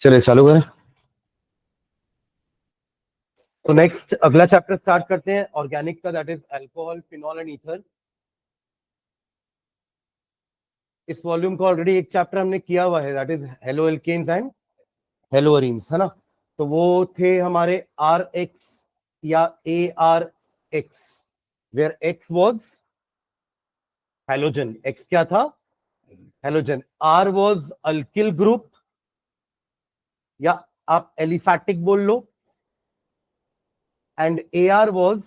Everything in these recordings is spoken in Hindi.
चलिए चालू करें। तो नेक्स्ट अगला चैप्टर स्टार्ट करते हैं ऑर्गेनिक का, that is alcohol, phenol and ether. इस वॉल्यूम का ऑलरेडी एक चैप्टर हमने किया हुआ है, that is halo alkanes and hello arenes, है ना। तो वो थे हमारे आर एक्स या A R X, where X was halogen. X क्या था? Halogen. R was alkyl group, या आप एलिफैटिक बोल लो, and A R was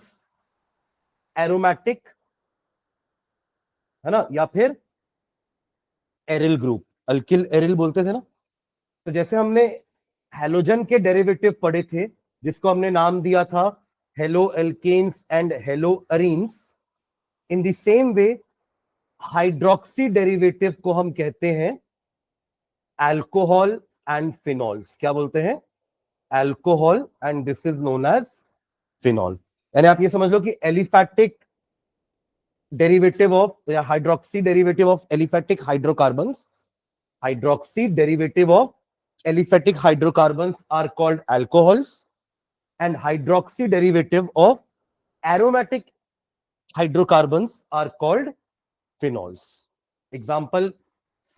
aromatic, है ना, या फिर एरिल ग्रुप। अल्किल एरिल बोलते थे ना। तो जैसे हमने हेलोजन के डेरिवेटिव पढ़े थे, जिसको हमने नाम दिया था halo alkanes and hello arenes, in the same way hydroxy derivative को हम कहते हैं अल्कोहल एंड फिनॉल्स। क्या बोलते हैं? Alcohol, and this is known as phenol. यानी आप ये समझ लो कि एलिफैटिक डेरिवेटिव ऑफ, या hydroxy derivative of aliphatic hydrocarbons, hydroxy derivative of aliphatic hydrocarbons are called alcohols, and hydroxy derivative of aromatic hydrocarbons are called phenols. Example: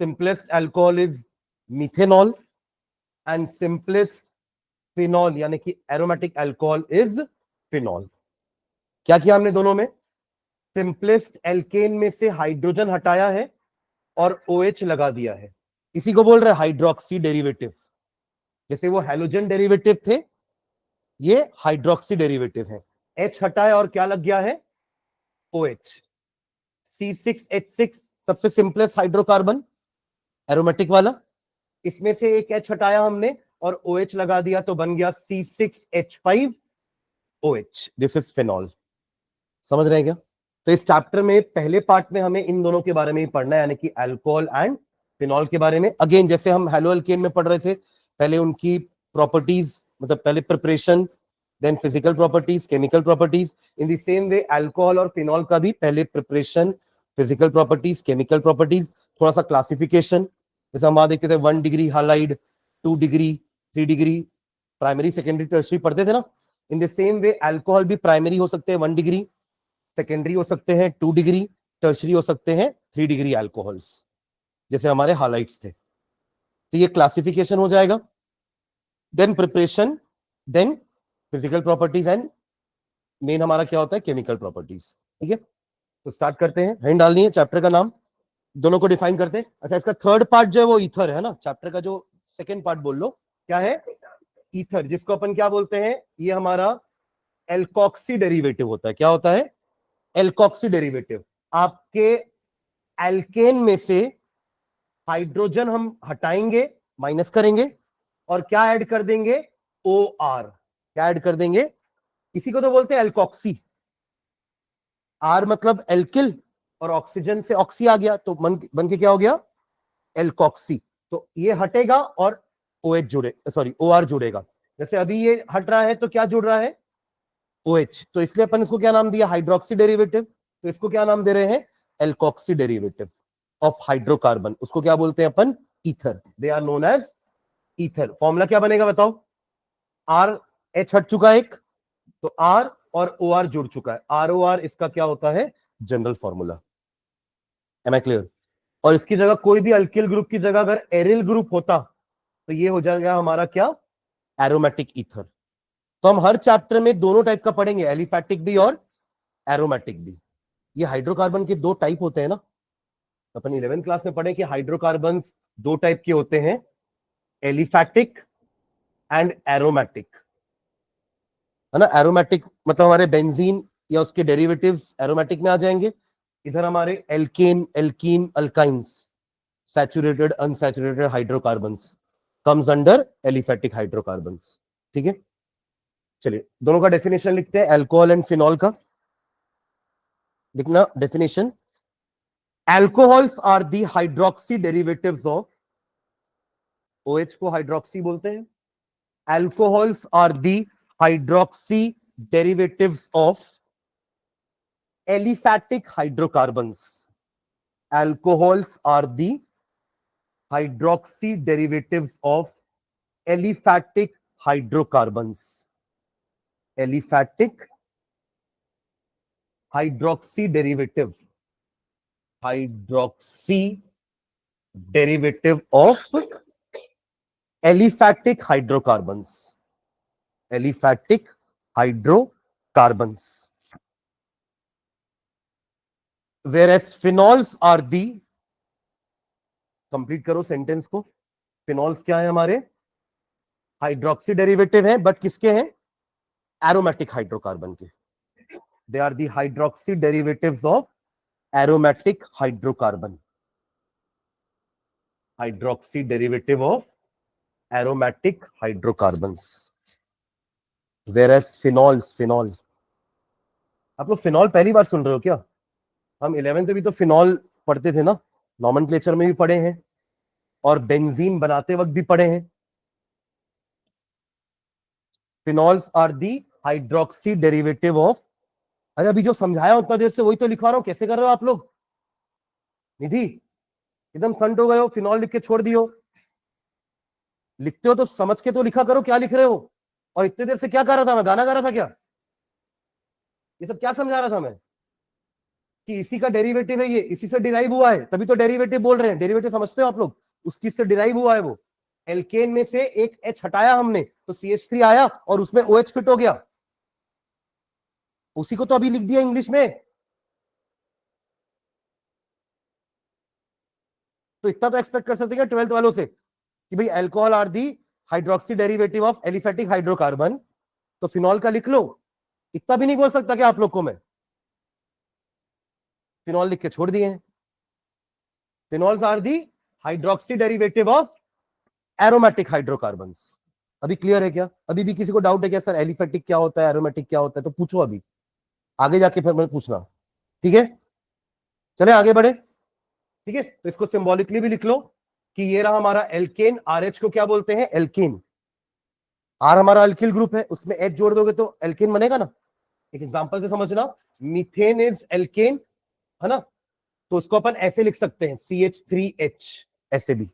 simplest alcohol is methanol and simplest phenol यानी कि aromatic alcohol is phenol. क्या किया हमने दोनों में? सिंपलेस्ट एल्केन में से हाइड्रोजन हटाया है और OH लगा दिया है। इसी को बोल रहे हैं हाइड्रोक्सी डेरिवेटिव। जैसे वो हेलोजन डेरिवेटिव थे, ये हाइड्रोक्सी डेरिवेटिव है। H हटाया और क्या लग गया है? OH। C6H6 सबसे सिंपलेस्ट हाइड्रोकार्बन, एरोमेटिक वाला। इसमें से एक H हटाया हमने और OH लगा दिया, तो बन गया C6H5OH। This is phenol. समझ रहे हैं क्या? तो इस चैप्टर में पहले पार्ट में हमें इन दोनों के बारे में ही पढ़ना है, यानी कि अल्कोहल एंड फिनॉल के बारे में। अगेन जैसे हम हेलो अल्केन में पढ़ रहे थे, पहले उनकी प्रॉपर्टीज, मतलब पहले preparation, then physical properties, chemical properties. In the same way alcohol और फिनॉल का भी पहले preparation, physical properties, chemical properties, थोड़ा सा क्लासिफिकेशन। जैसे हम वहां देखते थे 1 degree halide, 2 degree, 3 degree, primary secondary tertiary पढ़ते थे ना। In the same way alcohol भी प्राइमरी हो सकते हैं 1 डिग्री, सेकेंडरी हो सकते हैं 2 डिग्री, टर्शरी हो सकते हैं 3 डिग्री अल्कोहल्स, जैसे हमारे हालाइट्स थे। तो ये क्लासिफिकेशन हो जाएगा, then preparation, then physical properties, and main हमारा क्या होता है? Chemical properties. ठीक है, तो स्टार्ट करते हैं। हेडिंग डालनी है, चैप्टर का नाम, दोनों को डिफाइन करते हैं। अच्छा, इसका थर्ड पार्ट जो है वो ईथर है ना। चैप्टर का जो सेकेंड पार्ट बोल लो, क्या है? ईथर, जिसको अपन क्या बोलते हैं? ये हमारा एल्कोक्सी डेरिवेटिव होता है। क्या होता है? Alkoxy derivative. आपके एल्केन में से हाइड्रोजन हम हटाएंगे, माइनस करेंगे, और क्या ऐड कर देंगे? OR। क्या ऐड कर देंगे? इसी को तो बोलते हैं एल्कोक्सी। आर मतलब एल्किल, और ऑक्सीजन से ऑक्सी आ गया, तो बन के क्या हो गया? एल्कोक्सी। तो ये हटेगा और OH जुड़े, सॉरी OR जुड़ेगा। जैसे अभी ये हट रहा है तो क्या जुड़ रहा है? OH। तो इसलिए अपन इसको क्या नाम दिया? Hydroxy derivative. तो इसको क्या नाम दे रहे हैं? Alkoxy derivative of hydrocarbon. उसको क्या बोलते हैं अपन? Ether. They are known as ether. Formula क्या बनेगा बताओ? आर, एच हट चुका है एक, तो आर और OR जुड़ चुका है। ROR इसका क्या होता है? General formula. Am I clear? और इसकी जगह कोई भी अल्किल ग्रुप की जगह अगर एरिल ग्रुप होता, तो ये हो जाएगा हमारा क्या? Aromatic ether. तो हम हर चैप्टर में दोनों टाइप का पढ़ेंगे, एलिफैटिक भी और एरोमेटिक भी। ये हाइड्रोकार्बन के दो टाइप होते हैं ना। अपन 11th क्लास में पढ़े कि हाइड्रोकार्बन दो टाइप के होते हैं, एलिफैटिक एंड एरोमेटिक, है ना। एरोमेटिक मतलब हमारे बेंजीन या उसके डेरिवेटिव्स एरोमेटिक में आ जाएंगे। इधर हमारे alkane, alkene, alkynes, saturated, unsaturated hydrocarbons comes under aliphatic hydrocarbons. ठीक है, चलिए दोनों का डेफिनेशन लिखते हैं। अल्कोहल एंड फिनॉल का लिखना definition. Alcohols are the hydroxy derivatives of, OH को हाइड्रोक्सी बोलते हैं। Alcohols are the hydroxy derivatives of aliphatic hydrocarbons. Alcohols are the hydroxy derivatives of aliphatic hydrocarbons, aliphatic hydroxy derivative, hydroxy derivative of aliphatic hydrocarbons, aliphatic hydrocarbons, whereas phenols are the, complete करो सेंटेंस को, फिनॉल्स क्या है हमारे, हाइड्रोक्सी डेरिवेटिव है, बट किसके हैं, एरोमेटिक हाइड्रोकार्बन के, they are the hydroxy derivatives of aromatic hydrocarbon, hydroxy derivative of aromatic hydrocarbons, whereas phenols, phenol, आप लोग फिनॉल पहली बार सुन रहे हो क्या, हम 11th में भी तो फिनॉल पढ़ते थे ना, नॉमेनक्लेचर में भी पढ़े हैं और बेंजीन बनाते वक्त भी पढ़े हैं। Phenols are the hydroxy derivative of, अरे अभी जो समझाया उतना देर से वही तो लिखवा रहा हूं, कैसे कर रहे हो आप लोग, निधि एकदम संट हो गए हो, फिनॉल लिख के छोड़ दियो, लिखते हो तो समझ के तो लिखा करो क्या लिख रहे हो, और इतने देर से क्या कर रहा था मैं, गाना गा रहा था क्या, ये सब क्या समझा रहा था मैं, कि इसी का डेरिवेटिव है ये, इसी से डिराइव हुआ है, तभी तो डेरिवेटिव बोल रहे हैं, डेरिवेटिव समझते हो आप लोग, उस चीज से डिराइव हुआ है वो, एल्केन में से एक H हटाया हमने तो CH3 आया और उसमें OH फिट हो गया, उसी को तो अभी लिख दिया इंग्लिश में, तो इतना तो एक्सपेक्ट कर सकते हैं 12th वालों से कि भाई alcohol are the hydroxy derivative of aliphatic hydrocarbon, तो फिनॉल का लिख लो, इतना भी नहीं बोल सकता क्या आप लोग को मैं, फिनॉल लिख के छोड़ दिए हैं, phenols are the hydroxy derivative of aromatic hydrocarbons, अभी क्लियर है क्या, अभी भी किसी को डाउट है क्या सर एलिफैटिक क्या होता है, एरोमेटिक क्या होता है, तो पूछो अभी, आगे जाके फिर मैं पूछना, ठीक है, चले आगे बढ़े, ठीक है, तो इसको सिंबॉलिकली भी लिख लो कि ये रहा हमारा एल्केन, RH को क्या बोलते हैं, एल्केन, R हमारा अल्किल ग्रुप है, उसमें H जोड़ दोगे तो एल्केन बनेगा ना, एक एग्जांपल से समझना, मीथेन इज एल्केन, है ना, तो उसको अपन ऐसे लिख सकते हैं CH3H, ऐसे भी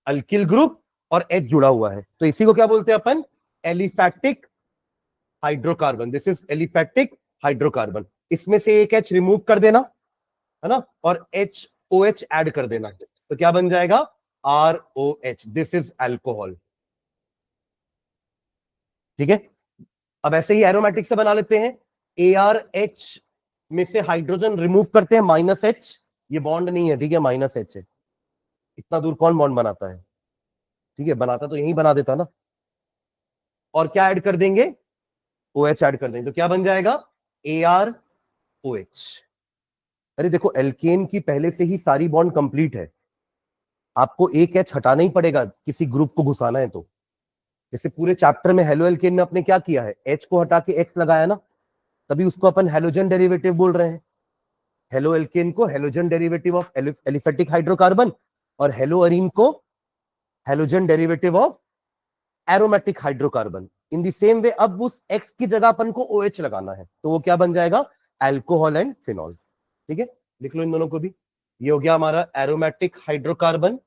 अल्किल ग्रुप और H जुड़ा हुआ है, तो इसी को क्या बोलते हैं अपन, aliphatic hydrocarbon, this is aliphatic hydrocarbon, इसमें से एक H रिमूव कर देना, है ना, और HOH ऐड कर देना, तो क्या बन जाएगा, ROH, दिस इज अल्कोहल, ठीक है, अब ऐसे ही एरोमेटिक से बना लेते हैं, ARH में से हाइड्रोजन रिमूव करते हैं, -H, ये बॉन्ड नहीं है, ठीक है, -H है, इतना दूर कौन बॉन्ड बनाता है, ठीक है, बनाता तो यही बना देता ना, और क्या ऐड कर देंगे, OH ऐड कर देंगे, तो क्या बन जाएगा, AROH, अरे देखो एल्केन की पहले से ही सारी बॉन्ड कंप्लीट है, आपको एक H हटाना ही पड़ेगा किसी ग्रुप को घुसाना है तो, जैसे पूरे चैप्टर में हेलो एल्केन में आपने क्या किया है, H को हटा के X लगाया ना, तभी उसको अपन हेलोजन डेरिवेटिव बोल रहे हैं, हेलो एल्केन को halogen derivative of aliphatic hydrocarbon, और हेलो अरीन को halogen derivative of aromatic hydrocarbon, in the same वे अब उस X की जगह अपन को OH लगाना है, तो वो क्या बन जाएगा, अल्कोहल एंड फिनॉल, ठीक है, लिख लो इन दोनों को भी, ये हो गया हमारा एरोमेटिक हाइड्रोकार्बन,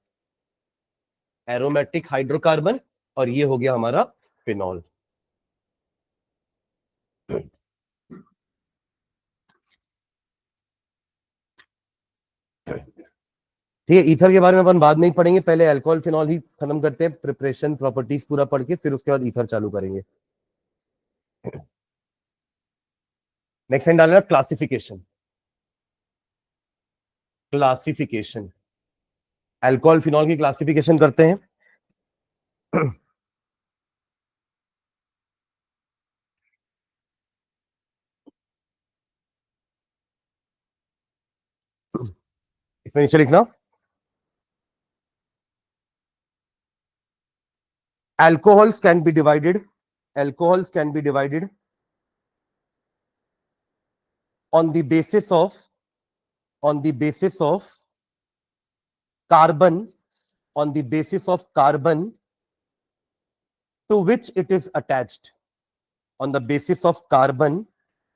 एरोमेटिक हाइड्रोकार्बन, और ये हो गया हमारा फिनॉल, ठीक है, ईथर के बारे में अपन बाद में ही पढ़ेंगे, पहले अल्कोहल फिनॉल ही खत्म करते हैं, प्रिपरेशन प्रॉपर्टीज पूरा पढ़ के फिर उसके बाद ईथर चालू करेंगे। नेक्स्ट टाइम डालना क्लासिफिकेशन, क्लासिफिकेशन, अल्कोहल फिनॉल की क्लासिफिकेशन करते हैं। इसमें नीचे लिखना, alcohols can be divided, alcohols can be divided on the basis of, on the basis of carbon, on the basis of carbon to which it is attached, on the basis of carbon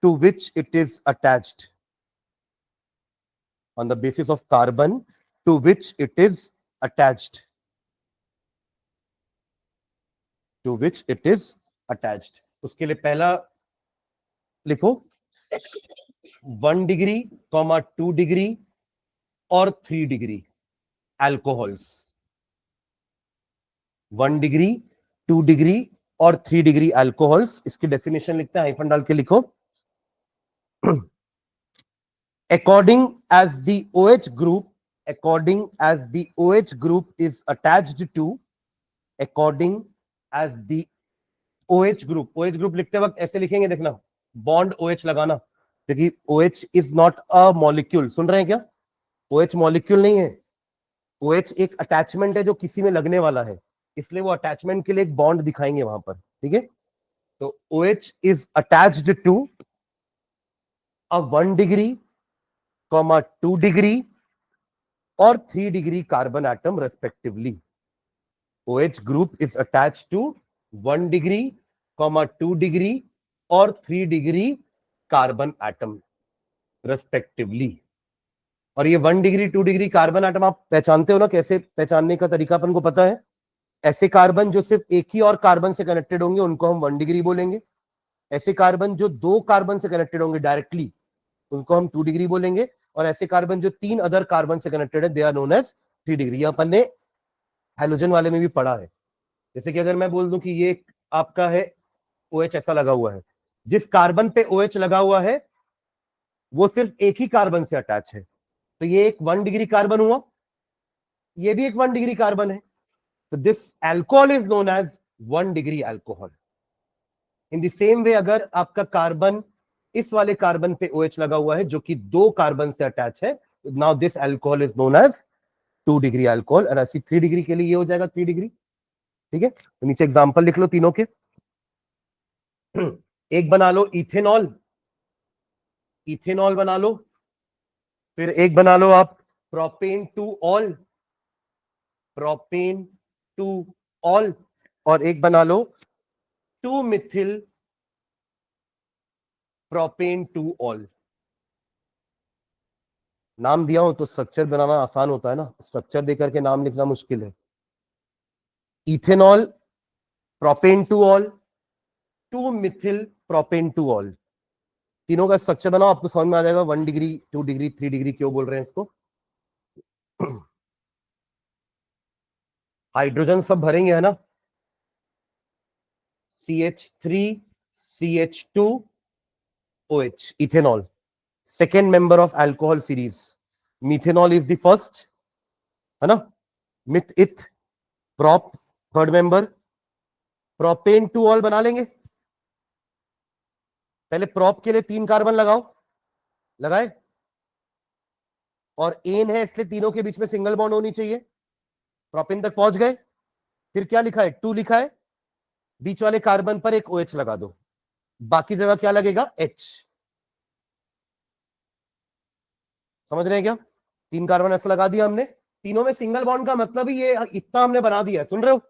to which it is attached, on the basis of carbon to which it is attached, to which it is attached. उसके लिए पहला लिखो 1 डिग्री, 2 डिग्री और 3 डिग्री अल्कोहल्स। 1 डिग्री, 2 डिग्री और 3 डिग्री अल्कोहल्स। इसकी डेफिनेशन लिखते हैं, हाइफन डाल के लिखो। According as the OH group, according as the OH group is attached to, according as the OH group लिखते वक्त ऐसे लिखेंगे, देखना बॉन्ड OH लगाना। देखिए OH is not a molecule, सुन रहे हैं क्या? OH मॉलिक्यूल नहीं है, OH एक अटैचमेंट है जो किसी में लगने वाला है, इसलिए वो अटैचमेंट के लिए एक बॉन्ड दिखाएंगे वहां पर, ठीक है। तो OH is attached to a 1 degree, 2 degree और 3 degree carbon atom respectively. OH group is attached to 1 degree, 2 degree और 3 डिग्री कार्बन एटम रेस्पेक्टिवली। और ये 1 डिग्री 2 डिग्री कार्बन एटम आप पहचानते हो ना, कैसे पहचानने का तरीका अपन को पता है। ऐसे कार्बन जो सिर्फ एक ही और कार्बन से कनेक्टेड होंगे उनको हम 1 डिग्री बोलेंगे। ऐसे कार्बन जो 2 कार्बन से कनेक्टेड होंगे डायरेक्टली उनको हम 2 डिग्री बोलेंगे। और ऐसे कार्बन जो 3 अदर कार्बन से कनेक्टेड है they are known as 3 degree. ये अपन ने हैलोजन वाले में भी पढ़ा है। जैसे कि अगर मैं बोल दूं कि ये आपका है OH ऐसा लगा हुआ है, जिस कार्बन पे OH लगा हुआ है वो सिर्फ एक ही कार्बन से अटैच है, तो ये एक 1 डिग्री कार्बन हुआ, ये भी एक 1 डिग्री कार्बन है, तो this alcohol is known as 1 degree alcohol. In the same way अगर आपका कार्बन इस वाले कार्बन पे OH लगा हुआ है जो कि 2 कार्बन से अटैच है, now this alcohol is known as 2 degree alcohol. और ऐसी 3 डिग्री के लिए ये हो जाएगा 3 डिग्री, ठीक है। तो नीचे एग्जांपल लिख लो तीनों के। एक बना लो इथेनॉल, इथेनॉल बना लो। फिर एक बना लो आप propane two all, propane two all. और एक बना लो 2 मिथिल प्रोपेन टू ऑल। नाम दिया हो तो स्ट्रक्चर बनाना आसान होता है ना, स्ट्रक्चर देकर के नाम लिखना मुश्किल है। Ethanol, propane two all, 2 Mithil propane two all, तीनों का स्ट्रक्चर बनाओ, आपको समझ में आ जाएगा 1 डिग्री 2 डिग्री 3 डिग्री क्यों बोल रहे हैं इसको। हाइड्रोजन सब भरेंगे है ना, CH3 CH2 OH, ethanol second member of alcohol series. Methanol is the first, है ना, मिथ इथ prop third member. Propane two all बना लेंगे, पहले प्रोप के लिए 3 कार्बन लगाओ, लगाए, और एन है इसलिए तीनों के बीच में सिंगल बॉन्ड होनी चाहिए। प्रोपेन तक पहुंच गए, फिर क्या लिखा है 2 लिखा है, बीच वाले कार्बन पर एक OH लगा दो, बाकी जगह क्या लगेगा H। समझ रहे हैं क्या? 3 कार्बन ऐसा लगा दिया हमने, तीनों में सिंगल बॉन्ड का मतलब ही ये इतना हमने बना दिया है, सुन रहे हो,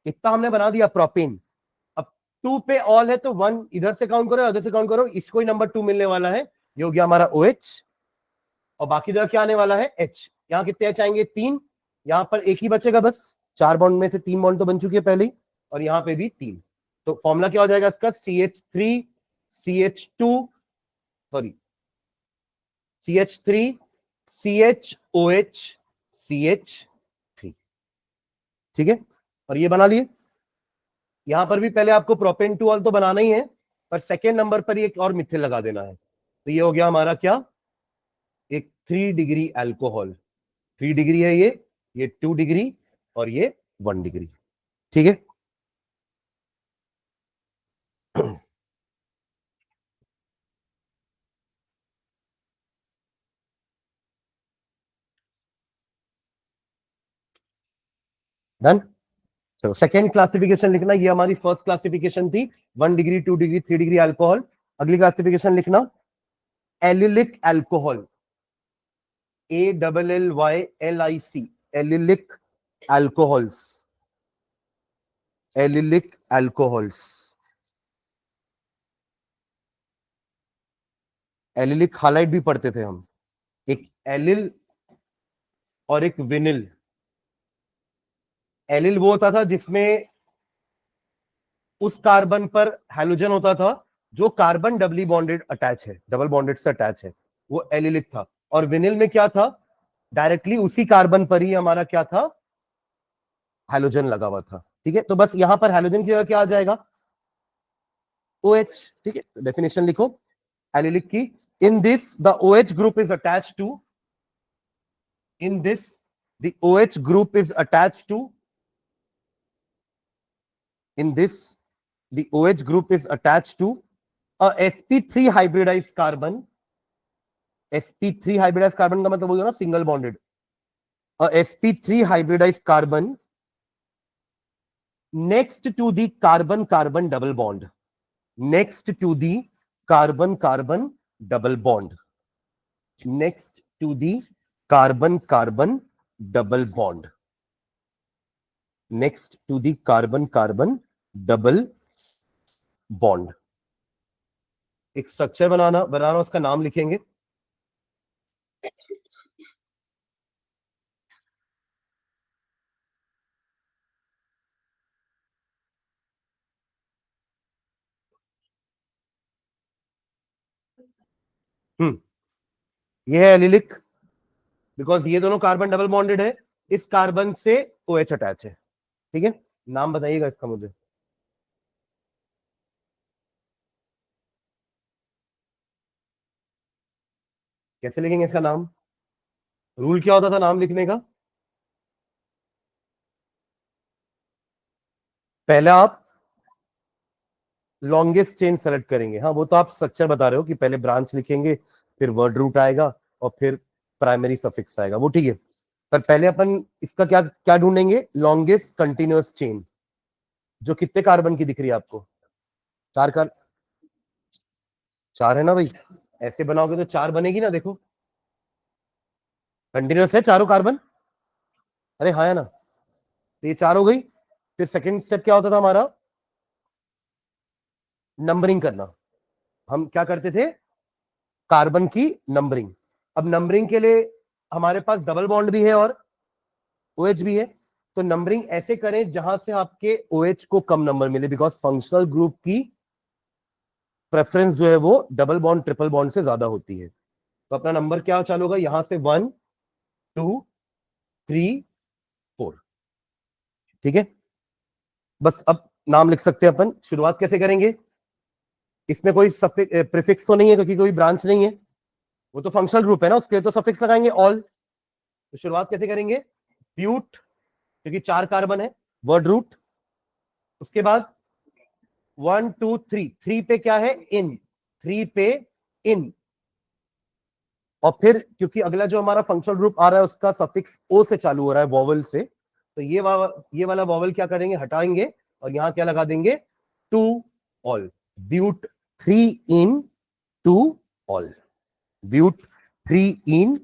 इतना हमने बना दिया प्रोपेन। अब 2 पे ऑल है तो 1 इधर से काउंट करो, इधर से काउंट करो, इसको ही नंबर 2 मिलने वाला है, ये हो गया हमारा OH। और बाकी जगह क्या आने वाला है H। यहां कितने H आएंगे 3, यहां पर एक ही बचेगा बस, 4 बॉन्ड में से 3 बॉन्ड तो बन चुके हैं पहले ही, और यहां पे भी 3। तो फॉर्मूला क्या हो जाएगा इसका CH3 CH2 sorry CH3 CHOH CH3, ठीक है। और ये बना लिए, यहां पर भी पहले आपको प्रोपेन टू ऑल तो बनाना ही है, पर सेकेंड नंबर पर एक और मिथिल लगा देना है, तो ये हो गया हमारा क्या, एक 3 डिग्री अल्कोहल। 3 डिग्री है ये 2 डिग्री और ये 1 डिग्री, ठीक है। डन। चलो सेकेंड क्लासिफिकेशन लिखना, ये हमारी फर्स्ट क्लासिफिकेशन थी 1 डिग्री 2 डिग्री 3 डिग्री अल्कोहल। अगली क्लासिफिकेशन लिखना allylic alcohol, ALLYLIC, allylic alcohols, allylic alcohols. Allylic halide भी पढ़ते थे हम, एक एलिल और एक विनिल। एलिल वो होता था जिसमें उस कार्बन पर हैलोजन होता था जो कार्बन डबली बॉन्डेड अटैच है, डबल बॉन्डेड से अटैच है, वो एलिलिक था। और विनिल में क्या था, डायरेक्टली उसी कार्बन पर ही हमारा क्या था, हैलोजन लगा हुआ था। ठीक है, तो बस यहां पर हैलोजन की जगह क्या आ जाएगा, OH। ठीक है, डेफिनेशन लिखो एलिलिक की। In this the OH group is attach to, in this the OH group is attach to, in this the OH group is attached to a sp3 hybridized carbon। sp3 hybridized carbon का मतलब हो गया ना single bonded, a sp3 hybridized carbon next to the carbon carbon double bond, next to the carbon carbon double bond, next to the carbon carbon double bond, next to the carbon carbon double bond। एक स्ट्रक्चर बनाना उसका नाम लिखेंगे। ये है एलिलिक, बिकॉज ये दोनों कार्बन डबल बॉन्डेड है, इस कार्बन से OH अटैच है। ठीक है, नाम बताइएगा इसका मुझे। कैसे लिखेंगे इसका नाम, रूल क्या होता था नाम लिखने का, पहले आप लॉन्गेस्ट चेन सेलेक्ट करेंगे। हाँ, वो तो आप स्ट्रक्चर बता रहे हो कि पहले ब्रांच लिखेंगे, फिर वर्ड रूट आएगा और फिर प्राइमरी सफिक्स आएगा, वो ठीक है। पर पहले अपन इसका क्या क्या ढूंढेंगे, लॉन्गेस्ट कंटिन्यूअस चेन, जो कितने कार्बन की दिख रही है आपको, 4 है ना भाई, ऐसे बनाओगे तो 4 बनेगी ना, देखो कंटिन्यूअस है चारों कार्बन, अरे हाँ है ना, तो ये 4 हो गई। फिर सेकंड स्टेप क्या होता था हमारा, नंबरिंग करना। हम क्या करते थे, कार्बन की नंबरिंग। अब नंबरिंग के लिए हमारे पास डबल बॉन्ड भी है और OH भी है, तो नंबरिंग ऐसे करें जहां से आपके OH को कम नंबर मिले, बिकॉज फंक्शनल ग्रुप की प्रेफरेंस जो है वो डबल बॉन्ड ट्रिपल बॉन्ड से ज्यादा होती है। तो अपना नंबर क्या चालू होगा, यहां से 1 2 3 4। ठीक है, बस अब नाम लिख सकते हैं अपन। शुरुआत कैसे करेंगे, इसमें कोई प्रीफिक्स तो नहीं है क्योंकि कोई ब्रांच नहीं है, वो तो फंक्शनल ग्रुप है ना, उसके लिए तो सफिक्स लगाएंगे ऑल। तो शुरुआत कैसे करेंगे, ब्यूट, क्योंकि 4 कार्बन है, वर्ड रूट, उसके बाद 1 2 3, 3 पे क्या है, इन, 3 पे इन, और फिर क्योंकि अगला जो हमारा फंक्शनल ग्रुप आ रहा है उसका सफिक्स O से चालू हो रहा है, वॉवल से, तो ये वाला वॉवल क्या करेंगे, हटाएंगे और यहां क्या लगा देंगे, two ol, but 3 en two ol, but 3 en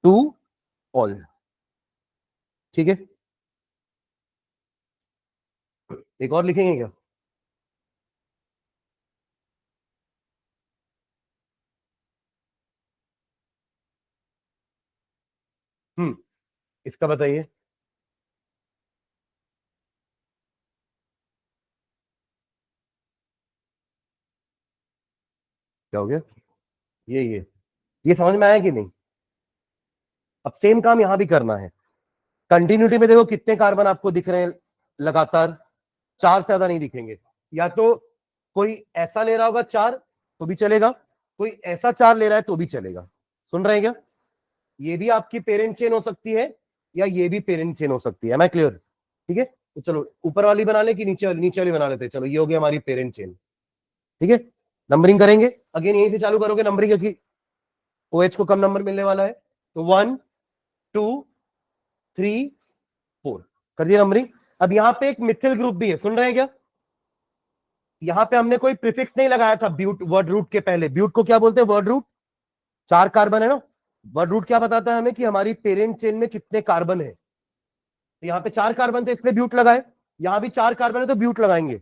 two ol. ठीक है, एक और लिखेंगे क्या, इसका बताइए क्या हो गया, ये समझ में आया कि नहीं। अब सेम काम यहां भी करना है। कंटिन्यूटी में देखो कितने कार्बन आपको दिख रहे हैं लगातार, 4 से ज्यादा नहीं दिखेंगे। या तो कोई ऐसा ले रहा होगा 4 तो भी चलेगा, कोई ऐसा 4 ले रहा है तो भी चलेगा। सुन रहे हैं क्या, ये भी आपकी पेरेंट चेन हो सकती है या ये भी पेरेंट चेन हो सकती है, मैं क्लियर। ठीक है, तो चलो ऊपर वाली बना ले कि नीचे वाली बना लेते हैं, चलो ये हो गया हमारी पेरेंट चेन। ठीक है, नंबरिंग करेंगे, अगेन यहीं से चालू करोगे नंबरिंग, क्योंकि OH को कम नंबर मिलने वाला है। तो 1 2 3 4 कर दिया नंबरिंग। अब यहां पे एक मिथिल ग्रुप भी है, सुन रहे हैं क्या, यहां पे हमने कोई प्रीफिक्स नहीं लगाया था ब्यूट, वर्ड रूट के पहले। ब्यूट को क्या बोलते हैं, वर्ड रूट, 4 कार्बन है ना, वर्ड रूट क्या बताता है हमें कि हमारी पेरेंट चेन में कितने कार्बन है। तो यहाँ पे 4 कार्बन थे इसलिए ब्यूट लगाए, यहां भी 4 कार्बन है तो ब्यूट लगाएंगे।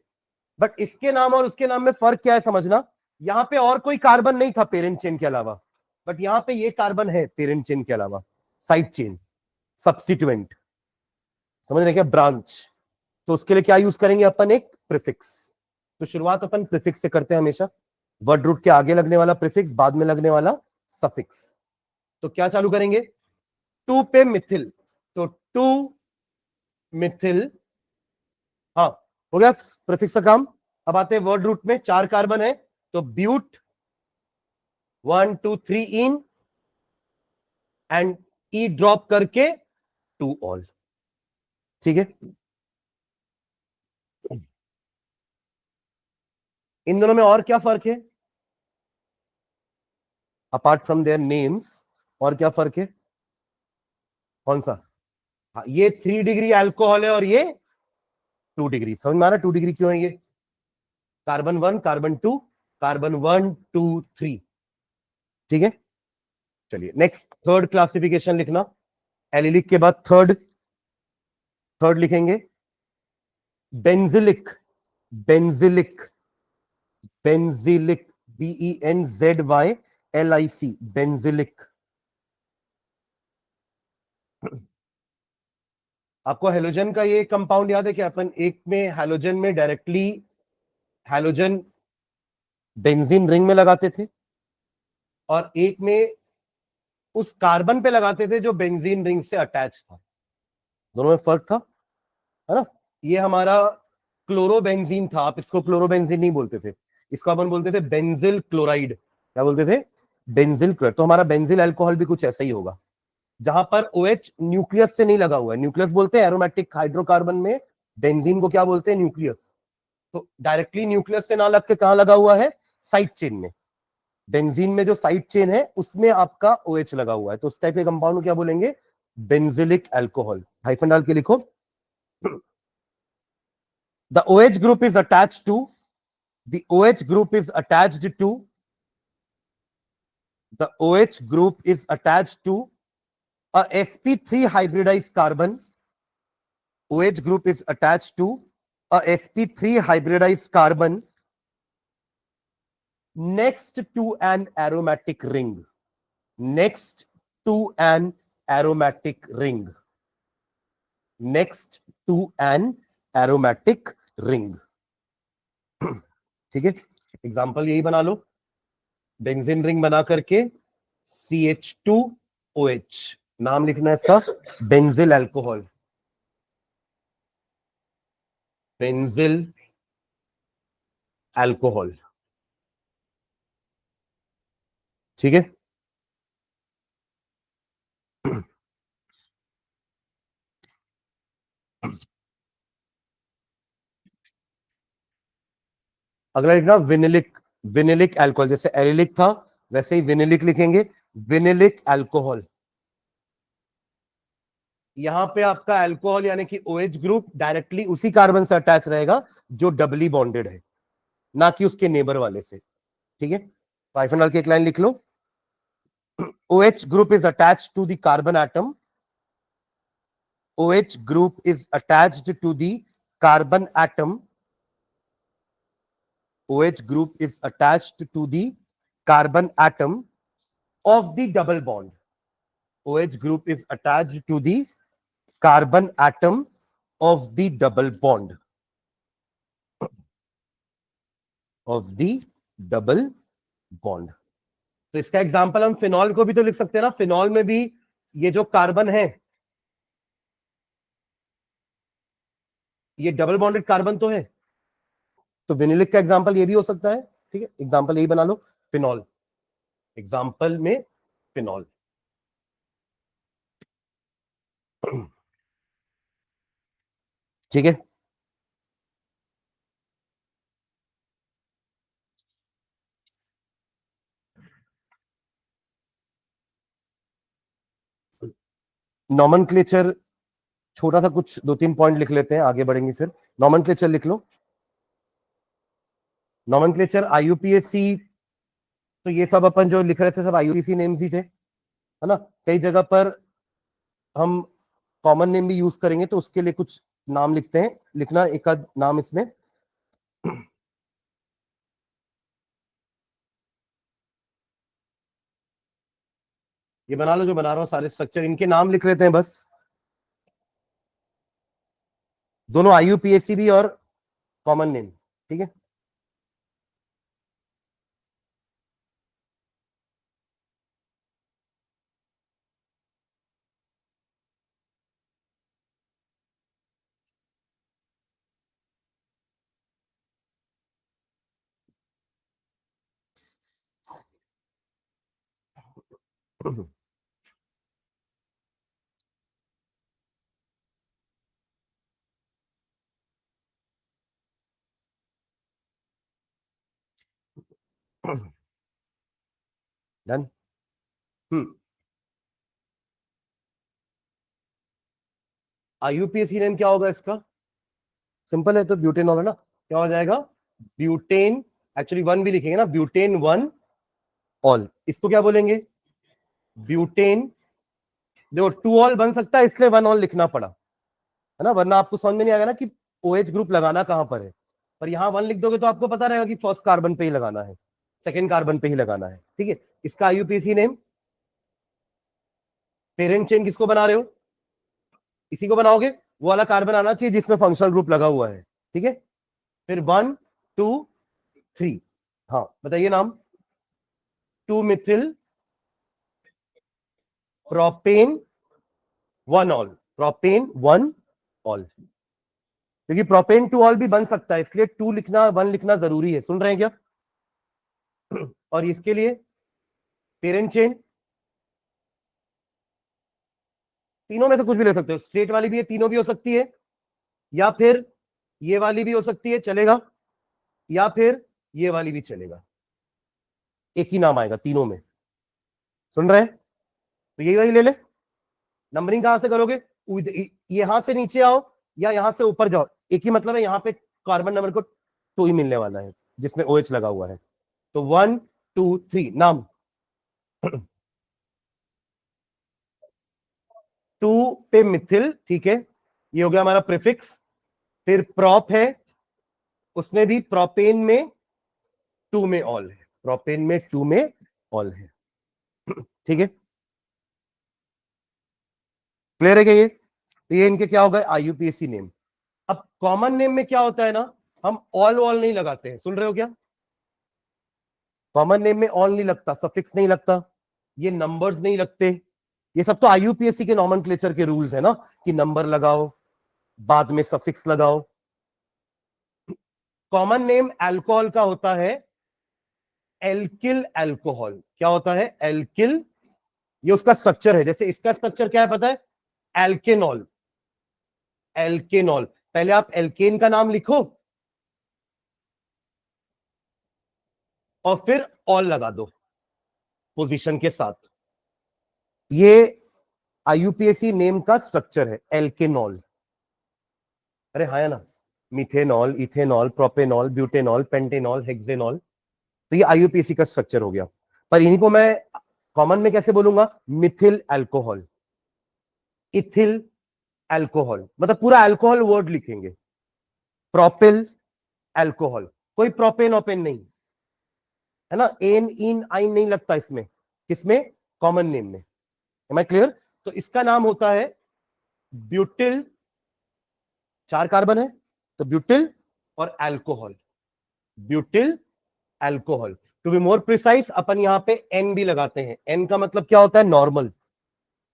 बट इसके नाम और उसके नाम में फर्क क्या है समझना, यहां पे और कोई कार्बन नहीं था पेरेंट चेन के अलावा, बट यहां पे ये कार्बन है पेरेंट चेन के अलावा, साइड चेन, सब्स्टिट्यूएंट, समझ रहे क्या, ब्रांच। तो उसके लिए क्या यूज करेंगे अपन, एक प्रीफिक्स। तो शुरुआत अपन प्रीफिक्स से करते हैं हमेशा। वर्ड रूट के आगे लगने वाला प्रीफिक्स, बाद में लगने वाला सफिक्स। तो क्या चालू करेंगे, टू पे मिथिल, तो टू मिथिल, हाँ हो गया प्रीफिक्स का काम। अब आते हैं वर्ड रूट में, 4 कार्बन है तो ब्यूट 1 2 3 इन एंड ई ड्रॉप करके 2 ऑल। ठीक है, इन दोनों में और क्या फर्क है अपार्ट फ्रॉम देयर नेम्स, और क्या फर्क है, कौन सा? हाँ, ये 3 डिग्री अल्कोहल है और ये 2 डिग्री। समझ में आ रहा है 2 डिग्री क्यों है ये? Carbon 1 carbon 2, carbon 1 2 3। ठीक है, चलिए नेक्स्ट थर्ड क्लासिफिकेशन लिखना। एलिलिक के बाद थर्ड, थर्ड लिखेंगे benzylic, benzylic, benzylic, BENZYLIC, benzylic. आपको हेलोजन का ये कंपाउंड याद है कि अपन एक में हेलोजन में डायरेक्टली हेलोजन बेंजीन रिंग में लगाते थे और एक में उस कार्बन पे लगाते थे जो बेंजीन रिंग से अटैच था। दोनों में फर्क था, है ना? ये हमारा क्लोरोबेंजीन था, आप इसको क्लोरोबेंजीन नहीं बोलते थे, इसको अपन बोलते थे बेंजिल क्लोराइड। क्या बोलते थे? Benzyl chloride. तो हमारा बेंजिल अल्कोहल भी कुछ ऐसा ही होगा, जहां पर OH न्यूक्लियस से नहीं लगा हुआ है। न्यूक्लियस बोलते हैं एरोमेटिक हाइड्रोकार्बन में, बेंजीन को क्या बोलते हैं? न्यूक्लियस। तो डायरेक्टली न्यूक्लियस से ना लग के कहां लगा हुआ है? साइड चेन में। बेंजीन में जो साइड चेन है उसमें आपका OH लगा हुआ है, तो उस टाइप के कंपाउंड को क्या बोलेंगे? Benzylic alcohol. हाइफन डाल के लिखो। The OH group is attached to, the OH group is attached to, the OH group is attached to a sp3 hybridized carbon. OH group is attached to a sp3 hybridized carbon next to an aromatic ring. Next to an aromatic ring. Next to an aromatic ring. ठीक है, एग्जाम्पल यही बना लो, बेंजीन रिंग बना करके CH2OH, नाम लिखना है इसका बेंजिल अल्कोहल, बेंजिल अल्कोहल। ठीक है, अगला लिखना विनिलिक, विनिलिक अल्कोहल। जैसे एलिलिक था वैसे ही विनिलिक लिखेंगे, विनिलिक अल्कोहल। यहां पे आपका अल्कोहल यानी कि OH ग्रुप डायरेक्टली उसी कार्बन से अटैच रहेगा जो डबली बॉन्डेड है, ना कि उसके नेबर वाले से। ठीक है, हाइफन डाल के एक लाइन लिख लो। OH group is attached to the carbon atom. OH group is attached to the carbon atom. OH group is attached to the carbon atom of the double bond. OH group is attached to the carbon atom of the double bond. Of the double bond. तो इसका एग्जांपल हम फिनॉल को भी तो लिख सकते हैं ना। फिनॉल में भी ये जो कार्बन है ये डबल बॉन्डेड कार्बन तो है, तो विनिलिक का एग्जांपल ये भी हो सकता है। ठीक है, एग्जांपल यही बना लो, फिनॉल। एग्जांपल में फिनॉल। ठीक है, नॉमेनक्लेचर छोटा सा कुछ 2-3 पॉइंट लिख लेते हैं, आगे बढ़ेंगे फिर। नॉमेनक्लेचर लिख लो। नॉमेनक्लेचर IUPAC, तो ये सब अपन जो लिख रहे थे सब IUPAC नेम्स ही थे, है ना। कई जगह पर हम कॉमन नेम भी यूज करेंगे तो उसके लिए कुछ नाम लिखते हैं, लिखना एक आध नाम इसमें। ये बना लो जो बना रहा हूं, सारे स्ट्रक्चर इनके नाम लिख लेते हैं बस। दोनों IUPAC भी और कॉमन नेम। ठीक है, डन। आईयूपीएसी नेम क्या होगा इसका? सिंपल है, तो ब्यूटेनॉल है ना, क्या हो जाएगा? ब्यूटेन, एक्चुअली वन भी लिखेंगे ना, ब्यूटेन वन ऑल। इसको क्या बोलेंगे? ब्यूटेन। देखो टू ऑल बन सकता है, इसलिए वन ऑल लिखना पड़ा, है ना, वरना आपको समझ में नहीं आएगा ना कि ओएच ग्रुप लगाना कहां पर है। पर यहां वन लिख दोगे तो आपको पता रहेगा कि फर्स्ट कार्बन पे ही लगाना है, सेकेंड कार्बन पे ही लगाना है। ठीक है, इसका आईयूपीएसी नेम, पेरेंट चेन किसको बना रहे हो? इसी को बनाओगे, वो वाला कार्बन आना चाहिए जिसमें फंक्शनल ग्रुप लगा हुआ है। ठीक है, फिर 1 2 3, हाँ बताइए नाम। 2 Mithil propane 1 all, propane 1 all, क्योंकि प्रोपेन 2 ऑल भी बन सकता है, इसलिए 2 लिखना 1 लिखना जरूरी है। सुन रहे हैं क्या? और इसके लिए पेरेंट चेन तीनों में से कुछ भी ले सकते हो, स्ट्रेट वाली भी है, तीनों भी हो सकती है, या फिर ये वाली भी हो सकती है, चलेगा, या फिर ये वाली भी चलेगा, एक ही नाम आएगा तीनों में। सुन रहे हैं? तो यही वाली ले ले। नंबरिंग कहां से करोगे? यहां से नीचे आओ या यहां से ऊपर जाओ, एक ही मतलब है, यहां पे कार्बन नंबर को 2 ही मिलने वाला है जिसमें OH लगा हुआ है। तो 1 2 3 नाम। 2 पे मिथिल, ठीक है, ये हो गया हमारा प्रीफिक्स। फिर प्रॉप है, उसमें भी प्रोपेन में 2 में ऑल है, प्रोपेन में 2 में ऑल है। ठीक है, क्लियर है क्या ये? तो ये इनके क्या हो गए? IUPAC name. अब कॉमन नेम में क्या होता है ना, हम ऑल ऑल नहीं लगाते हैं, सुन रहे हो क्या? कॉमन नेम में ऑल नहीं लगता, सफिक्स नहीं लगता, ये नंबर्स नहीं लगते, ये सब तो आईयूपीएससी के नॉमेनक्लेचर के रूल्स है ना, कि नंबर लगाओ बाद में सफिक्स लगाओ। कॉमन नेम अल्कोहल का होता है एल्किल अल्कोहल। क्या होता है? एल्किल, ये उसका स्ट्रक्चर है। जैसे इसका स्ट्रक्चर क्या है पता है? एल्केनॉल, एल्केनॉल। पहले आप एल्केन का नाम लिखो और फिर ऑल लगा दो पोजीशन के साथ। ये आईयूपीएसी नेम का स्ट्रक्चर है, एल्केनॉल। अरे हाँ, है ना, methanol, ethanol, propanol, butanol, pentanol, hexanol. तो ये आईयूपीएसी का स्ट्रक्चर हो गया। पर इन्हीं को मैं कॉमन में कैसे बोलूंगा? मिथिल अल्कोहल, इथिल अल्कोहल, मतलब पूरा अल्कोहल वर्ड लिखेंगे। प्रोपिल अल्कोहल, कोई प्रोपेन ओपेन नहीं, है ना, एन इन आइन नहीं लगता इसमें। किसमें? कॉमन नेम में। Am I clear? तो इसका नाम होता है ब्यूटिल, 4 कार्बन है तो ब्यूटिल और alcohol, butyl alcohol. To be more precise, अपन यहां पे एन भी लगाते हैं। एन का मतलब क्या होता है? नॉर्मल।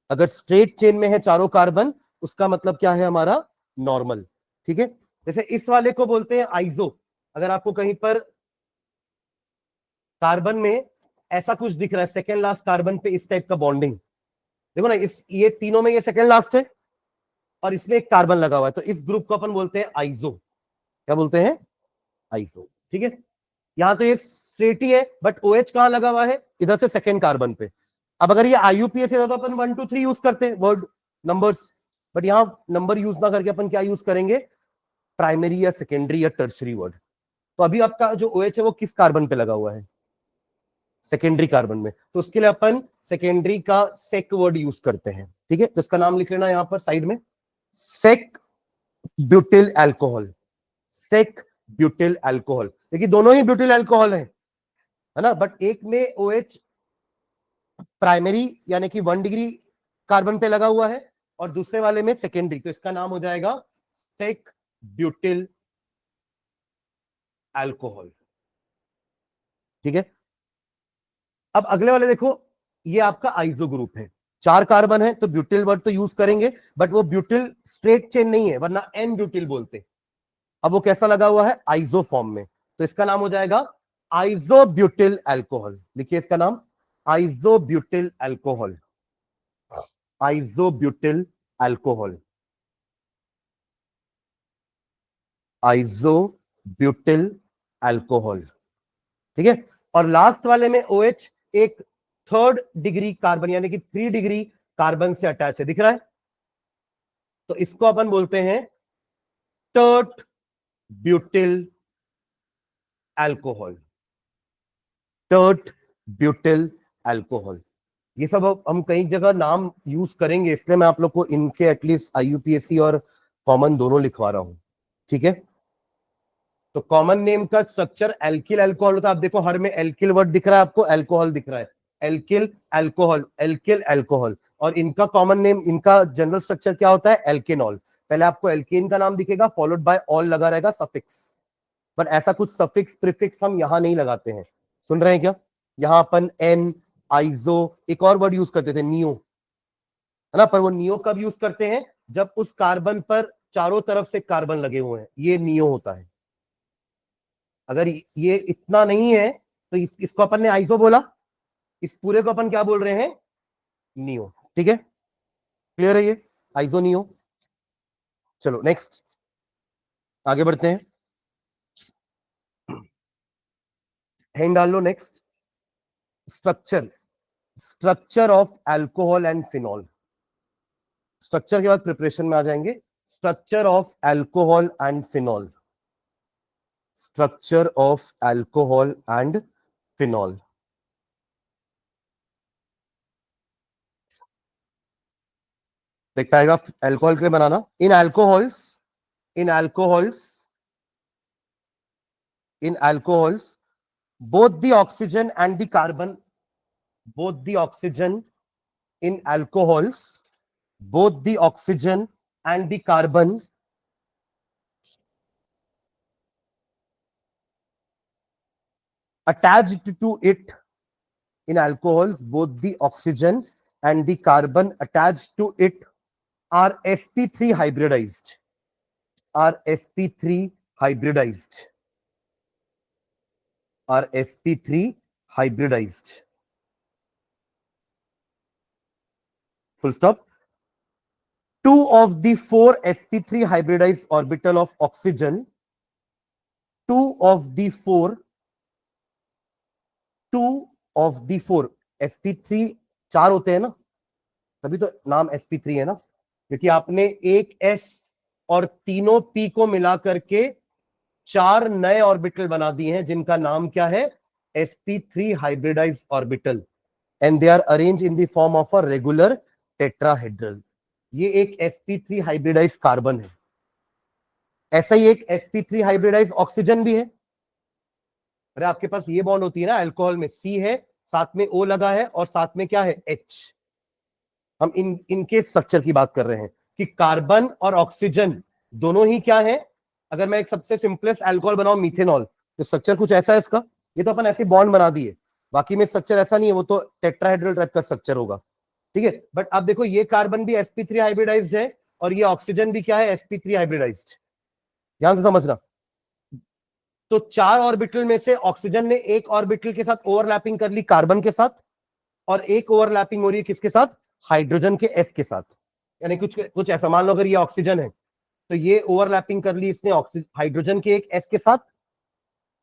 अगर स्ट्रेट चेन में है चारों कार्बन, उसका मतलब क्या है हमारा? नॉर्मल। ठीक है, जैसे इस वाले को बोलते हैं आइजो। अगर आपको कहीं पर कार्बन में ऐसा कुछ दिख रहा है, सेकेंड लास्ट कार्बन पे इस टाइप का बॉन्डिंग, देखो ना, इस ये तीनों में ये सेकेंड लास्ट है और इसमें एक कार्बन लगा हुआ है, तो इस ग्रुप को अपन बोलते हैं आइजो। क्या बोलते हैं? आइजो। ठीक है, यहां तो ये स्ट्रेट ही है, बट OH कहां लगा हुआ है? इधर से सेकेंड कार्बन पे। अब अगर ये आईयूपीएस है तो अपन 1 2 3 यूज करते हैं वर्ड नंबर्स, बट यहां नंबर यूज ना करके अपन क्या यूज करेंगे? प्राइमरी या सेकेंडरी या टर्शरी वर्ड। तो अभी आपका जो OH है वो किस कार्बन पे लगा हुआ है? सेकेंडरी कार्बन में, तो उसके लिए अपन सेकेंडरी का सेक वर्ड यूज करते हैं। ठीक है, तो इसका नाम लिख लेना यहां पर साइड में, सेक ब्यूटिल अल्कोहल, सेक ब्यूटिल अल्कोहल। देखिए दोनों ही ब्यूटिल अल्कोहल है ना, बट एक में OH प्राइमरी यानी कि 1 डिग्री कार्बन पे लगा हुआ है और दूसरे वाले में सेकेंडरी, तो इसका नाम हो जाएगा सेक ब्यूटिल अल्कोहल। ठीक है, अब अगले वाले देखो, ये आपका आइजो ग्रुप है, 4 कार्बन है तो ब्यूटिल वर्ड तो यूज करेंगे, बट वो ब्यूटिल स्ट्रेट चेन नहीं है, वरना एन ब्यूटिल बोलते। अब वो कैसा लगा हुआ है? आइजो फॉर्म में, तो इसका नाम हो जाएगा आइजो ब्यूटिल अल्कोहल। लिखिए इसका नाम isobutyl alcohol, isobutyl alcohol, isobutyl alcohol, ठीक है। और लास्ट वाले में OH एक 3rd डिग्री कार्बन यानी कि 3 डिग्री कार्बन से अटैच है, दिख रहा है। तो इसको अपन बोलते हैं tert butyl alcohol, tert butyl alcohol. ये सब अब हम कई जगह नाम यूज करेंगे, इसलिए मैं आप लोग को इनके एटलीस्ट IUPAC और कॉमन दोनों लिखवा रहा हूं, ठीक है। तो कॉमन नेम का स्ट्रक्चर एल्किल अल्कोहल होता है। आप देखो हर में एल्किल वर्ड दिख रहा है आपको, अल्कोहल दिख रहा है, एल्किल अल्कोहल, एल्किल अल्कोहल। और इनका कॉमन नेम, इनका जनरल स्ट्रक्चर क्या होता है, एल्केनॉल। पहले आपको एल्केन का नाम दिखेगा, फॉलोड बाय ऑल लगा रहेगा, सफिक्स। बट ऐसा कुछ सफिक्स प्रीफिक्स हम यहां नहीं लगाते हैं, सुन रहे हैं क्या। यहां अपन एन, आइजो, एक और वर्ड यूज करते थे नियो, है ना। पर वो नियो कब यूज करते हैं, जब उस कार्बन पर चारों तरफ से कार्बन लगे हुए हैं, ये नियो होता है। अगर ये इतना नहीं है तो इसको अपन ने आइसो बोला, इस पूरे को अपन क्या बोल रहे हैं, नियो, ठीक है। क्लियर है ये, आइसो नियो। चलो नेक्स्ट आगे बढ़ते हैं, हैंड डाल लो। Next structure, structure of alcohol and phenol. Structure के बाद प्रिपरेशन में आ जाएंगे। Structure of alcohol and phenol, structure of alcohol and phenol. देख पाएगा अल्कोहल के लिए बनाना, in alcohols, in alcohols, in alcohols both the oxygen and the carbon, both the oxygen in alcohols, both the oxygen and the carbon attached to it, in alcohols both the oxygen and the carbon attached to it are sp3 hybridized, are sp3 hybridized, are sp3 hybridized, full stop. Two of the 4 sp3 hybridized orbital of oxygen, two of the 4 sp3 4 होते हैं ना, तभी तो नाम sp3 है ना, क्योंकि आपने एक s और तीनों p को मिला करके 4 नए ऑर्बिटल बना दिए हैं, जिनका नाम क्या है, sp3 hybridised orbital, and they are arrange in the form of a regular tetrahedral. ये एक sp3 हाइब्रिडाइज्ड कार्बन है। ऐसा ही एक sp3 हाइब्रिडाइज्ड ऑक्सीजन भी है। अरे आपके पास ये बॉन्ड होती है ना अल्कोहल में, C है, साथ में O लगा है और साथ में क्या है, H। हम इनके स्ट्रक्चर की बात कर रहे हैं कि कार्बन और ऑक्सीजन दोनों ही क्या है। अगर मैं एक सबसे सिंपलेस्ट अल्कोहल बनाऊं मीथेनॉल, तो स्ट्रक्चर कुछ ऐसा है इसका। ये तो अपन ऐसे बॉन्ड बना दिए, बाकी में स्ट्रक्चर ऐसा नहीं है, वो तो टेट्राहेड्रल टाइप का स्ट्रक्चर होगा, ठीक है। बट आप देखो ये कार्बन भी sp3 हाइब्रिडाइज्ड है और ये ऑक्सीजन भी क्या है, sp3 हाइब्रिडाइज्ड। ध्यान से समझना। तो 4 ऑर्बिटल में से ऑक्सीजन ने एक ऑर्बिटल के साथ ओवरलैपिंग कर ली कार्बन के साथ, और एक ओवरलैपिंग हो रही है किसके साथ, हाइड्रोजन के S के साथ। यानी कुछ ऐसा मान लो, अगर ये ऑक्सीजन है तो ये ओवरलैपिंग कर ली इसने हाइड्रोजन के एक S के साथ,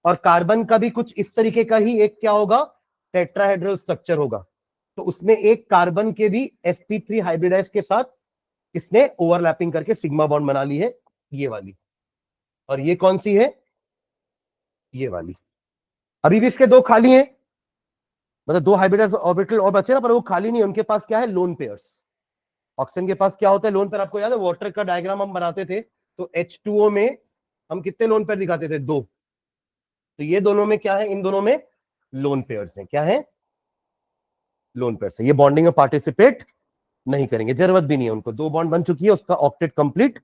और कार्बन का भी कुछ इस तरीके का ही एक क्या होगा, टेट्राहेड्रल स्ट्रक्चर होगा। तो उसमें एक कार्बन के भी sp3 हाइब्रिडाइज के साथ इसने ओवरलैपिंग करके सिग्मा बॉन्ड बना ली है, ये वाली। और ये कौन सी है, ये वाली। अभी भी इसके 2 खाली हैं, मतलब 2 हाइब्रिडाइज ऑर्बिटल और बचे ना, पर वो खाली नहीं है, उनके पास क्या है, लोन पेयर्स। ऑक्सीजन के पास क्या होता है, लोन पेयर। आपको याद है वाटर का डायग्राम हम बनाते थे, तो H2O में हम कितने लोन पेयर दिखाते थे, 2। तो ये दोनों में क्या है, इन दोनों में लोन पेयर्स हैं। क्या है, लोन पेयर्स है। ये बॉन्डिंग में पार्टिसिपेट नहीं करेंगे, जरूरत भी नहीं है उनको। 2 बॉन्ड बन चुकी है, उसका ऑक्टेट कंप्लीट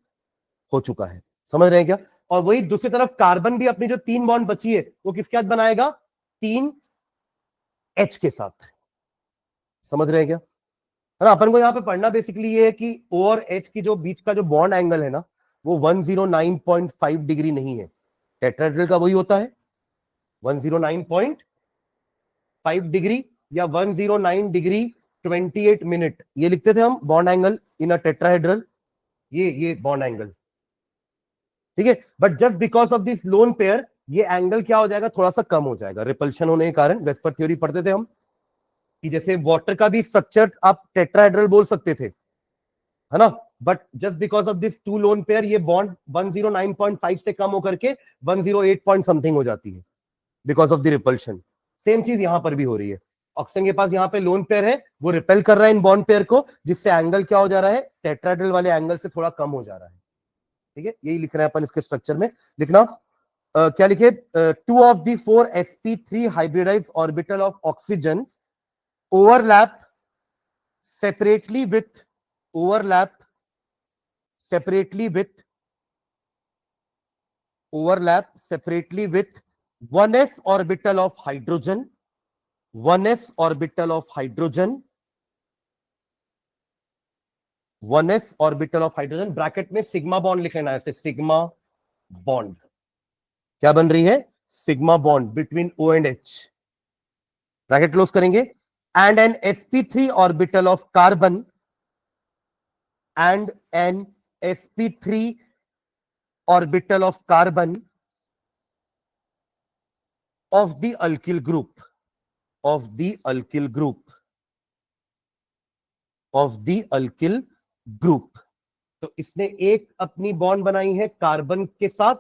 हो चुका है, समझ रहे हैं क्या। और वही दूसरी तरफ कार्बन भी अपनी जो 3 बॉन्ड बची है वो किसके साथ बनाएगा, 3 H के साथ, समझ रहे हैं क्या। है ना। अपन को यहाँ पे पढ़ना बेसिकली ये है कि O और H की जो बीच का जो बॉन्ड एंगल है ना, वो 109.5 डिग्री नहीं है। टेट्राहेड्रल का वही होता है 109.5 डिग्री, या 109 डिग्री 28 मिनट, ये लिखते थे हम bond angle in a tetrahedral, ये बॉन्ड एंगल, ठीक है। But just because of this loan pair ये एंगल क्या हो जाएगा, थोड़ा सा कम हो जाएगा रिपल्शन होने के कारण। वेस्पर थ्योरी पढ़ते थे हम कि जैसे वाटर का भी स्ट्रक्चर आप टेट्राहेड्रल बोल सकते थे, है ना, but just because of this two lone pair ये बॉन्ड 109.5 से कम होकर के 108 पॉइंट समथिंग हो जाती है because of the repulsion. Same चीज यहां पर भी हो रही है। ऑक्सीजन के पास यहाँ पे लोन पेयर है, वो रिपेल कर रहा है इन बॉन्ड पेयर को, जिससे एंगल क्या हो जा रहा है, टेट्राहेड्रल वाले एंगल से थोड़ा कम हो जा रहा है, ठीक है। यही लिख रहे हैं अपन इसके स्ट्रक्चर में। लिखना क्या लिखे, 2 of the 4 sp3 hybridized orbital of oxygen overlap separately with overlap separately with overlap separately with 1s orbital of hydrogen, 1s orbital of hydrogen, 1s orbital of hydrogen, bracket में सिग्मा बॉन्ड लिख लेना ऐसे, सिग्मा बॉन्ड क्या बन रही है, sigma bond between O and H, bracket close करेंगे, and an sp3 orbital of carbon and an sp3 orbital of carbon of the alkyl group, of the alkyl group, of the alkyl group। तो इसने एक अपनी बॉन्ड बनाई है कार्बन के साथ,